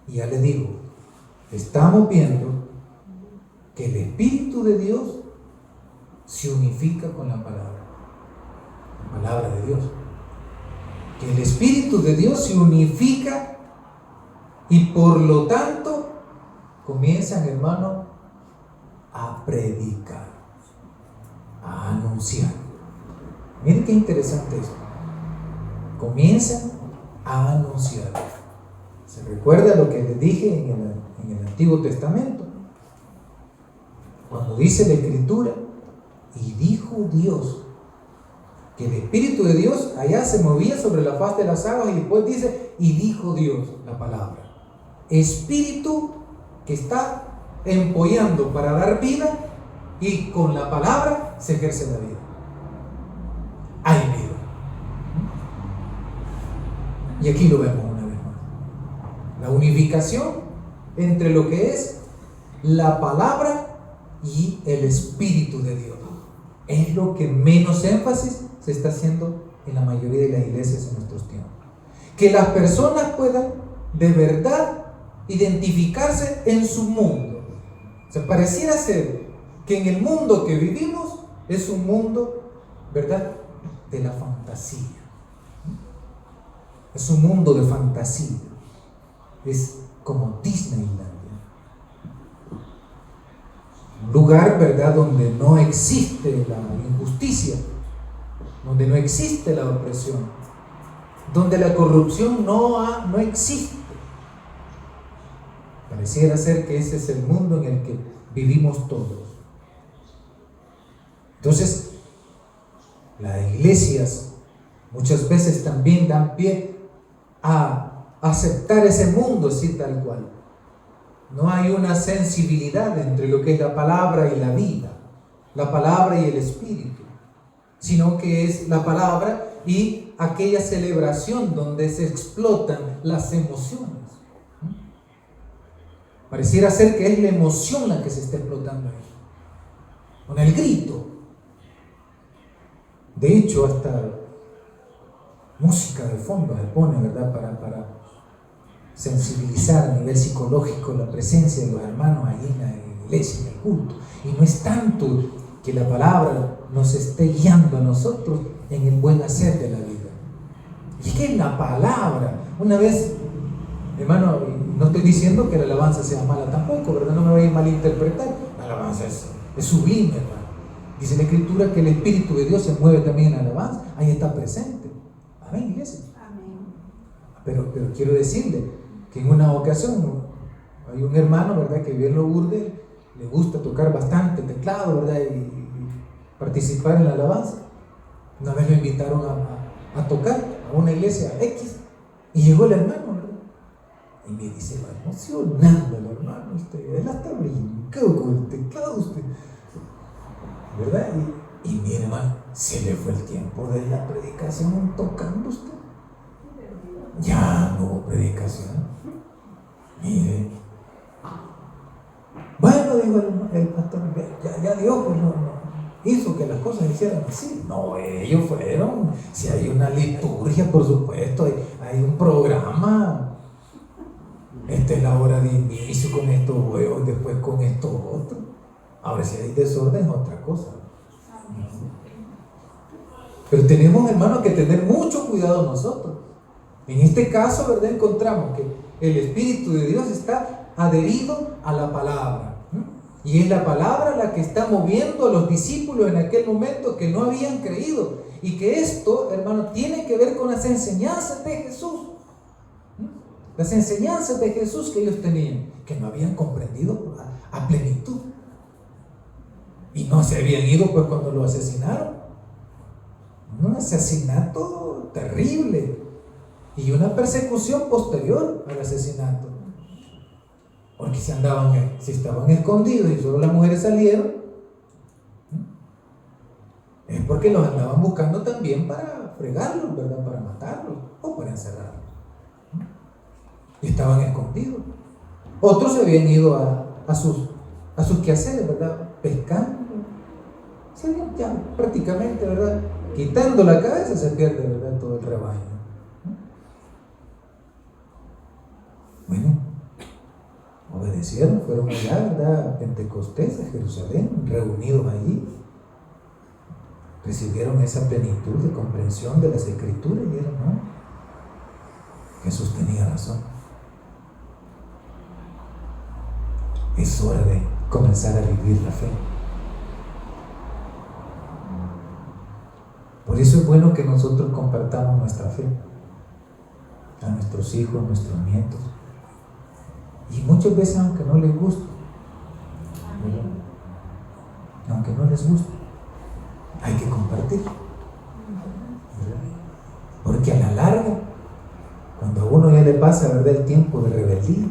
Y ya les digo, estamos viendo que el Espíritu de Dios se unifica con la palabra de Dios. Que el Espíritu de Dios se unifica y por lo tanto comienzan, hermano, a predicar, a anunciar. Miren qué interesante esto. Comienzan a anunciar. ¿Se recuerda lo que les dije en el Antiguo Testamento? Cuando dice la Escritura: y dijo Dios, que el Espíritu de Dios allá se movía sobre la faz de las aguas, y después dice: y dijo Dios, la palabra. Espíritu que está empollando para dar vida, y con la palabra se ejerce la vida. Hay vida. Y aquí lo vemos una vez más. La unificación entre lo que es la palabra y el Espíritu de Dios. Es lo que menos énfasis se está haciendo en la mayoría de las iglesias en nuestros tiempos. Que las personas puedan de verdad identificarse en su mundo. O sea, pareciera ser que en el mundo que vivimos es un mundo, ¿verdad?, de la fantasía. Es un mundo de fantasía. Es como Disneyland. Un lugar, ¿verdad?, donde no existe la injusticia, donde no existe la opresión, donde la corrupción no existe. Pareciera ser que ese es el mundo en el que vivimos todos. Entonces, las iglesias muchas veces también dan pie a aceptar ese mundo así tal cual. No hay una sensibilidad entre lo que es la palabra y la vida, la palabra y el espíritu, sino que es la palabra y aquella celebración donde se explotan las emociones. Pareciera ser que es la emoción la que se está explotando ahí, con el grito. De hecho, hasta música de fondo se pone, ¿verdad?, para sensibilizar a nivel psicológico la presencia de los hermanos ahí en la iglesia, en el culto. Y no es tanto que la palabra nos esté guiando a nosotros en el buen hacer de la vida. Y es que la palabra, una vez, hermano, no estoy diciendo que la alabanza sea mala tampoco, ¿verdad? No me vaya a malinterpretar. La alabanza es sublime, hermano. Dice la Escritura que el Espíritu de Dios se mueve también en la alabanza. Ahí está presente. Amén, iglesia. Amén. Pero quiero decirle que en una ocasión hay un hermano, ¿verdad?, que vive en Lourdes, le gusta tocar bastante teclado, ¿verdad?, y participar en la alabanza. Una vez lo invitaron a tocar a una iglesia X y llegó el hermano, ¿verdad? Y me dice, va emocionando el hermano, él hasta brincó con el teclado, ¿verdad? Y mi hermano, se le fue el tiempo de la predicación tocando usted. Ya no hubo predicación. Mire. Bueno, dijo el pastor, ya Dios pues no hizo que las cosas se hicieran así. No, ellos fueron. Si hay una liturgia, por supuesto, hay un programa. Esta es la hora de inicio con estos huevos, después con estos otros. Ahora, si hay desorden, es otra cosa. Pero tenemos, hermanos, que tener mucho cuidado nosotros. En este caso, ¿verdad?, encontramos que el Espíritu de Dios está adherido a la palabra. Y es la palabra la que está moviendo a los discípulos en aquel momento que no habían creído. Y que esto, hermano, tiene que ver con las enseñanzas de Jesús. Las enseñanzas de Jesús que ellos tenían, que no habían comprendido a plenitud. Y no se habían ido pues cuando lo asesinaron. Un asesinato terrible. Y una persecución posterior al asesinato. Porque si estaban escondidos y solo las mujeres salieron, es porque los andaban buscando también para fregarlos, ¿verdad?, para matarlos o para encerrarlos. Y estaban escondidos. Otros se habían ido a sus quehaceres, ¿verdad?, pescando. Se habían ya prácticamente, ¿verdad?, quitando la cabeza se pierde, ¿verdad?, todo el rebaño. Bueno, obedecieron, fueron allá, ¿verdad?, a Pentecostés, a Jerusalén, reunidos allí. Recibieron esa plenitud de comprensión de las Escrituras y dijeron, no, Jesús tenía razón. Es hora de comenzar a vivir la fe. Por eso es bueno que nosotros compartamos nuestra fe a nuestros hijos, a nuestros nietos. Y muchas veces, aunque no les guste, ¿verdad?, aunque no les guste, hay que compartir, ¿verdad? Porque a la larga, cuando a uno ya le pasa, ¿verdad?, el tiempo de rebeldía,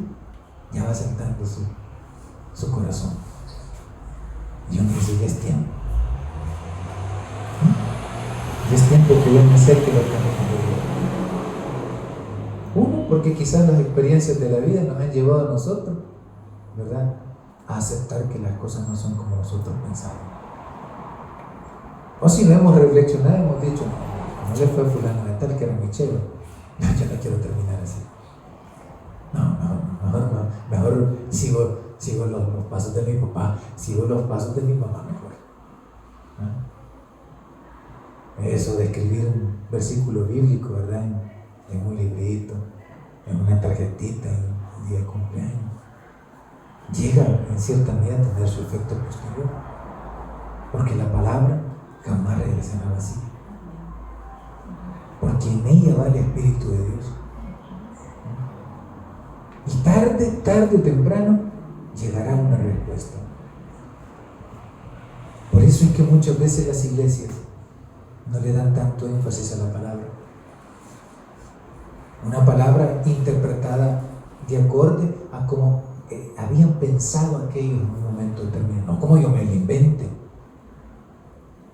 ya va sentando su corazón. Y uno dice, ya es tiempo. Ya es tiempo que yo me acerque a los caminos de Dios. Uno, porque quizás las experiencias de la vida nos han llevado a nosotros ¿verdad?, a aceptar que las cosas no son como nosotros pensamos. O si no hemos reflexionado, hemos dicho, no le fue a fulano de tal que era muy chévere, yo no quiero terminar así. Mejor sigo los pasos de mi papá, sigo los pasos de mi mamá mejor. Eso de escribir un versículo bíblico, ¿verdad?, en un librito, en una tarjetita, en el día de cumpleaños, llega en cierta medida a tener su efecto posterior, porque la palabra jamás regresará vacía, porque en ella va el Espíritu de Dios. Y tarde o temprano llegará una respuesta. Por eso es que muchas veces las iglesias no le dan tanto énfasis a la palabra. Una palabra interpretada de acorde a como habían pensado aquellos en un momento determinado, no como yo me lo invente.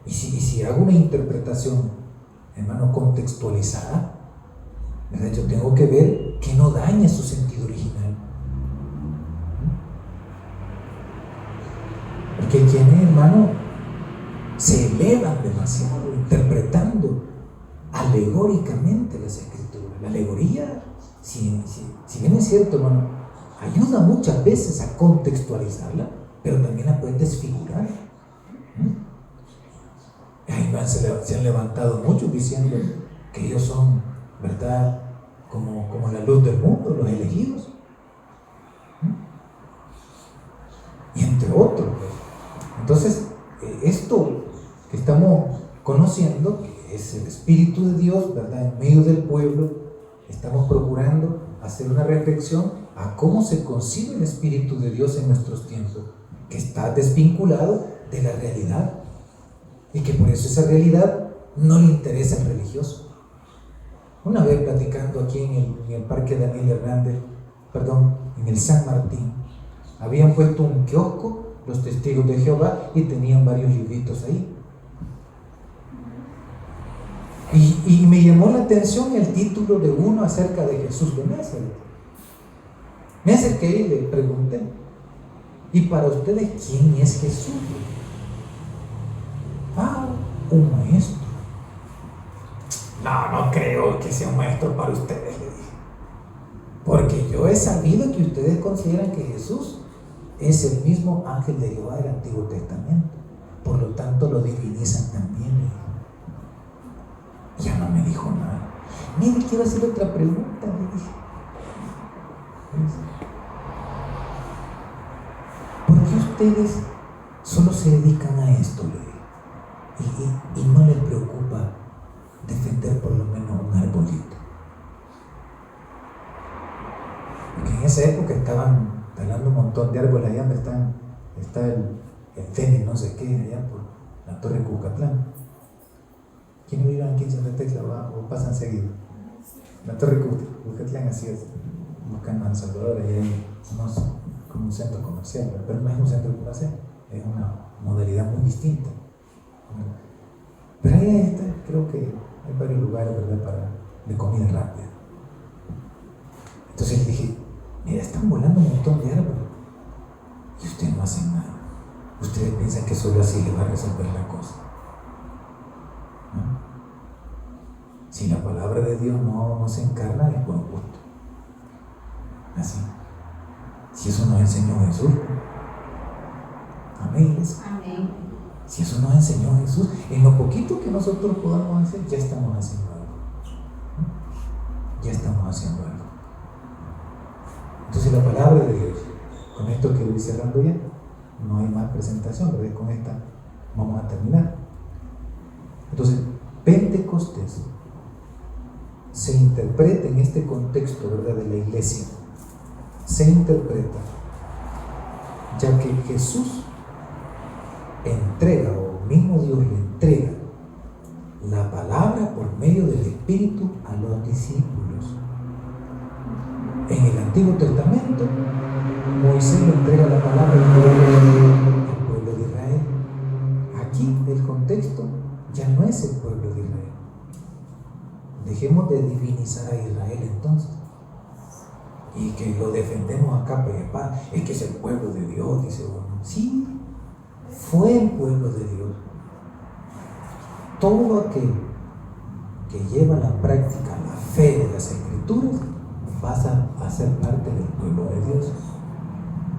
Y si hago una interpretación, hermano, contextualizada, ¿verdad?, yo tengo que ver que no dañe su sentido original. Porque quienes, hermano, se elevan demasiado interpretando alegóricamente las escrituras. La alegoría, si bien es cierto, hermano, ayuda muchas veces a contextualizarla, pero también la puede desfigurar. Se han levantado muchos diciendo que ellos son, ¿verdad?, como la luz del mundo, los elegidos. Y entre otros. Entonces, esto que estamos conociendo, que es el Espíritu de Dios, ¿verdad?, en medio del pueblo, estamos procurando hacer una reflexión a cómo se concibe el Espíritu de Dios en nuestros tiempos, que está desvinculado de la realidad y que por eso esa realidad no le interesa al religioso. Una vez platicando aquí en el Parque Daniel Hernández, en el San Martín, habían puesto un kiosco los testigos de Jehová y tenían varios libritos ahí. Y me llamó la atención el título de uno acerca de Jesús de Nazaret. Me acerqué y le pregunté, ¿y para ustedes quién es Jesús? Un maestro. No creo que sea un maestro para ustedes, le dije, porque yo he sabido que ustedes consideran que Jesús es el mismo ángel de Jehová del Antiguo Testamento, por lo tanto lo divinizan también, le dije. Ya no me dijo nada. Mire, quiero hacer otra pregunta, le dije. ¿Por qué ustedes solo se dedican a esto, le dije? Y no les preocupa defender por lo menos un arbolito. Porque en esa época estaban talando un montón de árboles allá donde está el tenis, no sé qué, allá por la Torre Cucatlán. ¿Quién vive aquí en Santa Tecla o pasan seguido? La Torre Cucatlán, así es, buscando a El Salvador, ahí hay como un centro comercial, pero no es un centro comercial, es una modalidad muy distinta. Pero ahí está, creo que hay varios lugares, ¿verdad?, de comida rápida. Entonces le dije, mira, están volando un montón de árboles y ustedes no hacen nada. Ustedes piensan que solo así les va a resolver la cosa, ¿no? Si la palabra de Dios no se encarna, es buen gusto. Así. Si eso nos enseñó Jesús. Amén. Amén. Si eso nos enseñó Jesús, en lo poquito que nosotros podamos hacer, ya estamos haciendo algo. Ya estamos haciendo algo. Entonces la palabra de Dios, con esto que voy cerrando ya, no hay más presentación, ¿verdad? Con esta vamos a terminar. Entonces, Pentecostés se interpreta en este contexto, ¿verdad?, de la iglesia. Se interpreta, ya que Jesús entrega, o mismo Dios le entrega la palabra por medio del Espíritu a los discípulos. En el Antiguo Testamento, Moisés le entrega la palabra al pueblo de Israel. Aquí el contexto ya no es el pueblo de Israel. Dejemos de divinizar a Israel entonces. y que lo defendemos a capa y espada, es que es el pueblo de Dios, dice uno. Sí, fue el pueblo de Dios. Todo aquel que lleva a la práctica la fe de las Escrituras pasa a ser parte del pueblo de Dios.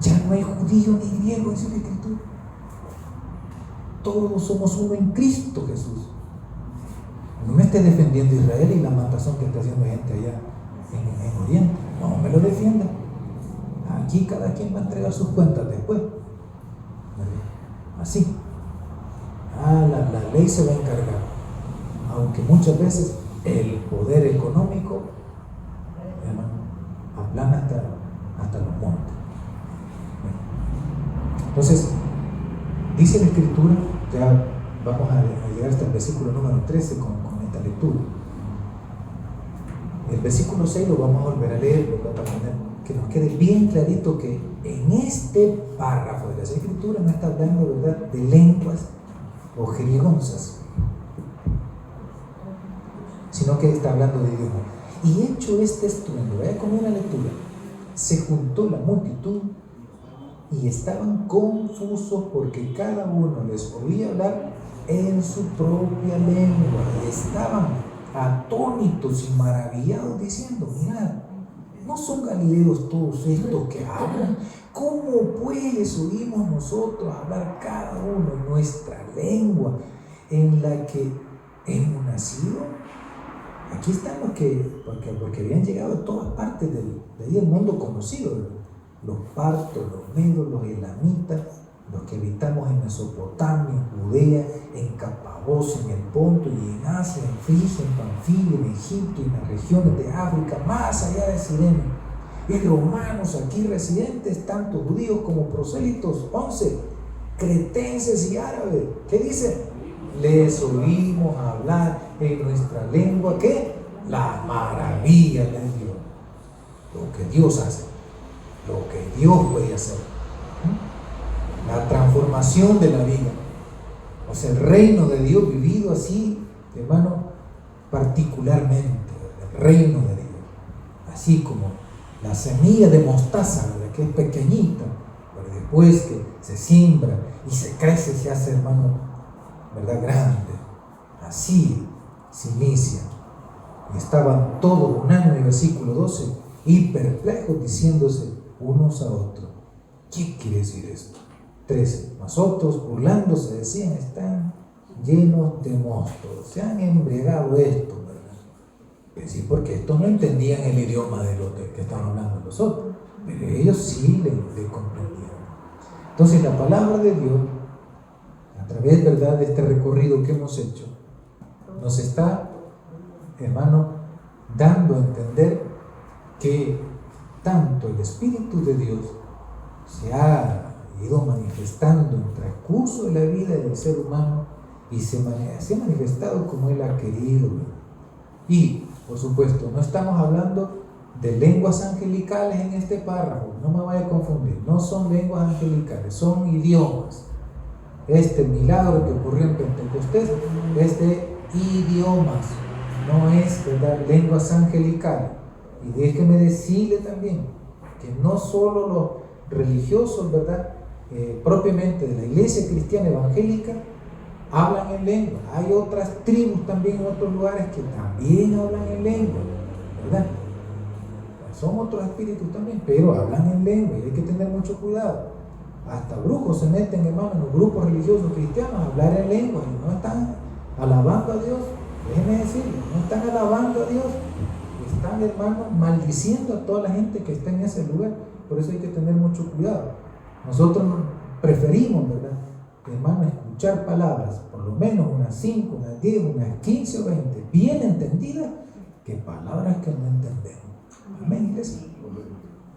Ya no hay judío ni griego, dice la Escritura. Todos somos uno en Cristo Jesús. No me esté defendiendo Israel y la matazón que está haciendo gente allá en Oriente. No me lo defienda. Aquí cada quien va a entregar sus cuentas después. Así. La ley se va a encargar. Aunque muchas veces el poder económico, hermano, aplana hasta los montes. Entonces, dice la Escritura, ya vamos a llegar hasta el versículo número 13 con esta lectura. El versículo 6 lo vamos a volver a leer, para que nos quede bien clarito que en este párrafo de las Escrituras no está hablando, ¿verdad?, de lenguas o jerigonzas, sino que está hablando de idioma. Y hecho este estruendo, vaya conmigo la lectura, se juntó la multitud y estaban confusos porque cada uno les oía hablar en su propia lengua, y estaban atónitos y maravillados diciendo: mirad, ¿no son galileos todos estos que hablan? ¿Cómo pues oímos nosotros hablar cada uno en nuestra lengua en la que hemos nacido? Aquí están los que, porque habían llegado a todas partes del mundo conocido, los partos, los medos, los elamitas, los que habitamos en Mesopotamia, en Judea, en Capadocia, en el Ponto y en Asia, en Frigia, en Panfilia, en Egipto y en las regiones de África, más allá de Sirene, y romanos aquí residentes, tanto judíos como prosélitos, 11, cretenses y árabes. ¿Qué dice? Les oímos hablar en nuestra lengua, ¿qué? La maravilla de Dios, lo que Dios hace, lo que Dios puede hacer, la transformación de la vida, o sea, el reino de Dios vivido así, hermano, particularmente, el reino de Dios, así como la semilla de mostaza, ¿verdad?, que es pequeñita, pero después que se siembra y se crece, se hace, hermano, ¿verdad?, grande. Así se inicia. Y estaban todos unánime, versículo 12, y perplejos, diciéndose unos a otros: ¿qué quiere decir esto? 13, mas otros, burlándose, decían: están llenos de mostos, se han embriagado estos, ¿verdad? Pues sí, porque estos no entendían el idioma de los que estaban hablando los otros, pero ellos sí le comprendían. Entonces la palabra de Dios, a través, ¿verdad?, de este recorrido que hemos hecho, nos está, hermano, dando a entender que tanto el Espíritu de Dios se ha ido manifestando en el transcurso de la vida del ser humano y se ha manifestado como Él ha querido. Y, por supuesto, no estamos hablando de lenguas angelicales en este párrafo, no me vaya a confundir, no son lenguas angelicales, son idiomas. Este milagro que ocurrió en Pentecostés es de idiomas, no es, ¿verdad?, lenguas angelicales. Y déjeme decirle también que no solo los religiosos, ¿verdad?, propiamente de la iglesia cristiana evangélica hablan en lengua. Hay otras tribus también en otros lugares que también hablan en lengua, ¿verdad? Son otros espíritus también, pero hablan en lengua y hay que tener mucho cuidado. Hasta brujos se meten, hermano, en los grupos religiosos cristianos a hablar en lengua y no están alabando a Dios. Déjenme decirlo, no están alabando a Dios, están, hermano, maldiciendo a toda la gente que está en ese lugar. Por eso hay que tener mucho cuidado. Nosotros preferimos, ¿verdad?, hermano, escuchar palabras, por lo menos unas 5, unas 10, unas 15 o 20, bien entendidas, que palabras que no entendemos. Amén, iglesia.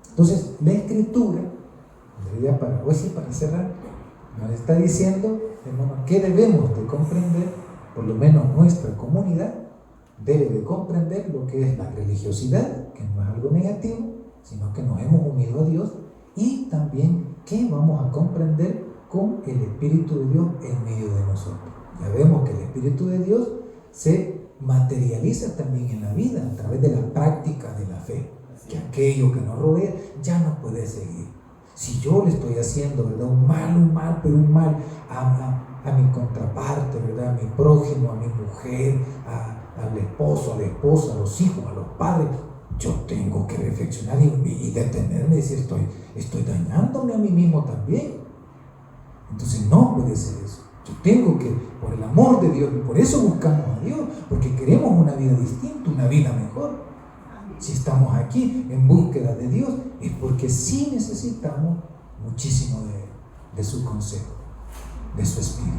Entonces, la Escritura, para hoy sí, para cerrar, nos está diciendo, hermano, que debemos de comprender, por lo menos nuestra comunidad debe de comprender lo que es la religiosidad, que no es algo negativo, sino que nos hemos unido a Dios, y también que vamos a comprender con el Espíritu de Dios en medio de nosotros. Ya vemos que el Espíritu de Dios se materializa también en la vida a través de la práctica de la fe. que aquello que nos rodea ya no puede seguir. Si yo le estoy haciendo, ¿verdad?, un mal a mi contraparte, ¿verdad?, a mi prójimo, a mi mujer, al esposo, a la esposa, a los hijos, a los padres, yo tengo que reflexionar y detenerme y decir, estoy dañándome a mí mismo también. Entonces no puede ser eso. Yo tengo que, por el amor de Dios, y por eso buscamos a Dios, porque queremos una vida distinta, una vida mejor. Si estamos aquí en búsqueda de Dios, es porque sí necesitamos muchísimo de su consejo, de su espíritu.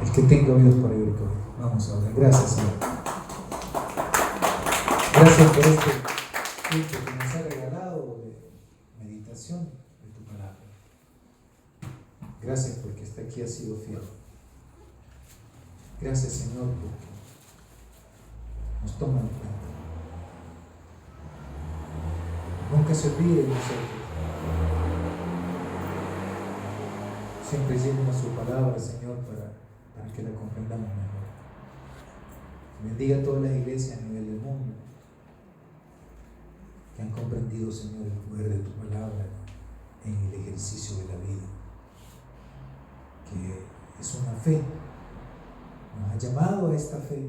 El que tenga oídos para oír, vamos a orar. Gracias, Señor. Gracias por este tiempo que nos ha regalado de meditación de tu palabra. Gracias porque hasta aquí has sido fiel. Gracias, Señor, porque nos toman en cuenta. Nunca se olvide de nosotros. Siempre llévenos su palabra, Señor, para que la comprendamos mejor. Bendiga a todas las iglesias a nivel del mundo que han comprendido, Señor, el poder de tu palabra en el ejercicio de la vida, que es una fe, nos ha llamado a esta fe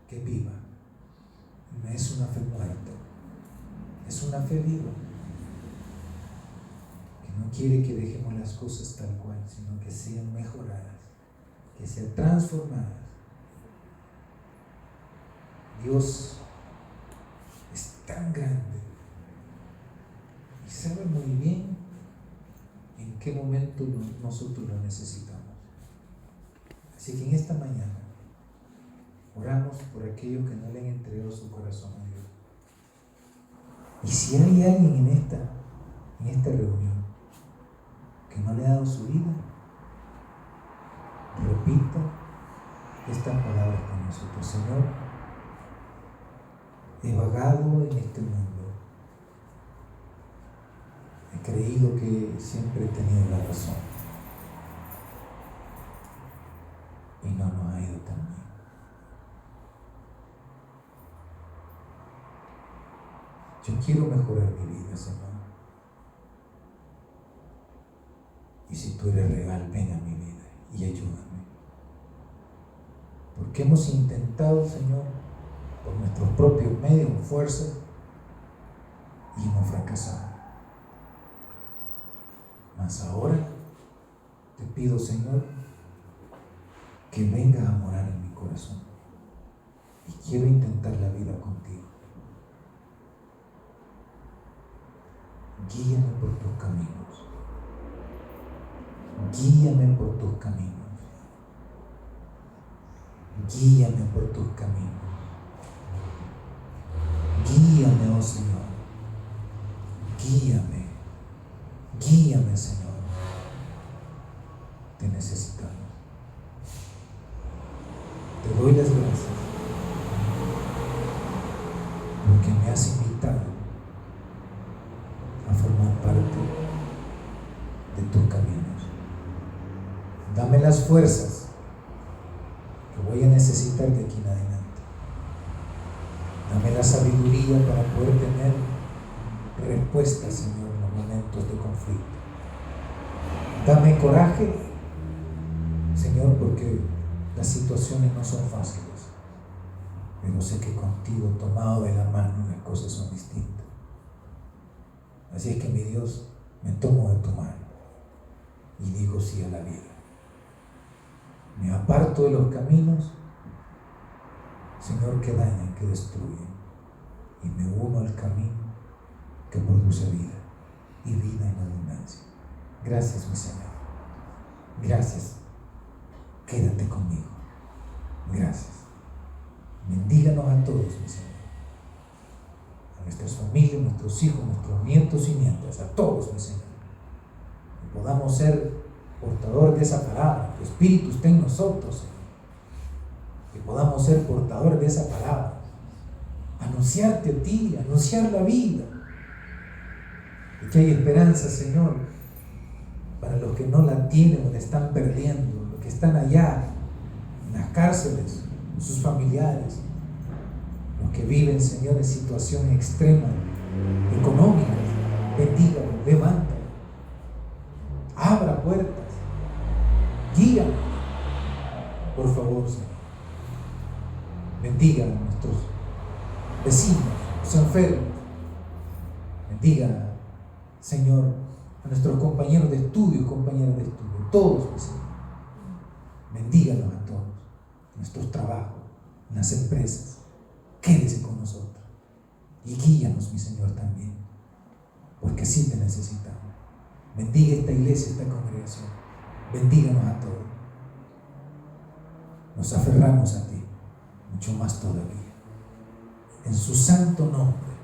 que viva, no es una fe muerta, es una fe viva, que no quiere que dejemos las cosas tal cual, sino que sean mejoradas, que sean transformadas. Dios es tan grande y sabe muy bien en qué momento nosotros lo necesitamos. Así que en esta mañana oramos por aquellos que no le han entregado su corazón a Dios. Y si hay alguien en esta reunión que no le ha dado su vida, repita estas palabras con nosotros. Señor, he vagado en este mundo, he creído que siempre he tenido la razón y no nos ha ido tan bien. Yo quiero mejorar mi vida, Señor, y si tú eres real, ven a mi vida y ayúdame, porque hemos intentado, Señor, por nuestros propios medios o fuerzas, y hemos fracasado. Mas ahora te pido, Señor, que vengas a morar en mi corazón, y quiero intentar la vida contigo. Guíame por tus caminos, guíame por tus caminos, guíame por tus caminos. Guíame, oh Señor, guíame, Señor, te necesitamos. Te doy las gracias porque me has invitado a formar parte de tus caminos. Dame las fuerzas que voy a necesitar de aquí en adelante. Dame la sabiduría para poder tener respuestas, Señor, en los momentos de conflicto. Dame coraje, Señor, porque las situaciones no son fáciles, pero sé que contigo, tomado de la mano, las cosas son distintas. Así es que, mi Dios, me tomo de tu mano y digo sí a la vida. Me aparto de los caminos, Señor, que dañan, que destruyen, y me uno al camino que produce vida, y vida en abundancia. Gracias, mi Señor. Gracias. Quédate conmigo. Gracias. Bendíganos a todos, mi Señor. A nuestras familias, nuestros hijos, nuestros nietos y nietas, a todos, mi Señor. Que podamos ser portadores de esa palabra. Tu Espíritu esté en nosotros, Señor. Que podamos ser portadores de esa palabra, anunciarte a ti, anunciar la vida, y que hay esperanza, Señor, para los que no la tienen o la están perdiendo, los que están allá en las cárceles, sus familiares, los que viven, Señor, en situaciones extremas, económicas. Bendígalos, levántalos, abra puertas, guíanos, por favor, Señor. Bendiga a nuestros vecinos, los enfermos. Bendiga, Señor, a nuestros compañeros de estudio y compañeras de estudio, todos, mi Señor. Bendíganos a todos, nuestros trabajos, en las empresas. Quédese con nosotros y guíanos, mi Señor, también, porque así te necesitamos. Bendiga esta iglesia, esta congregación. Bendíganos a todos. Nos aferramos a ti, mucho más todavía. En su santo nombre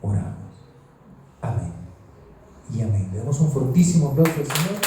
oramos. Amén y amén. Le damos un fortísimo aplauso al Señor.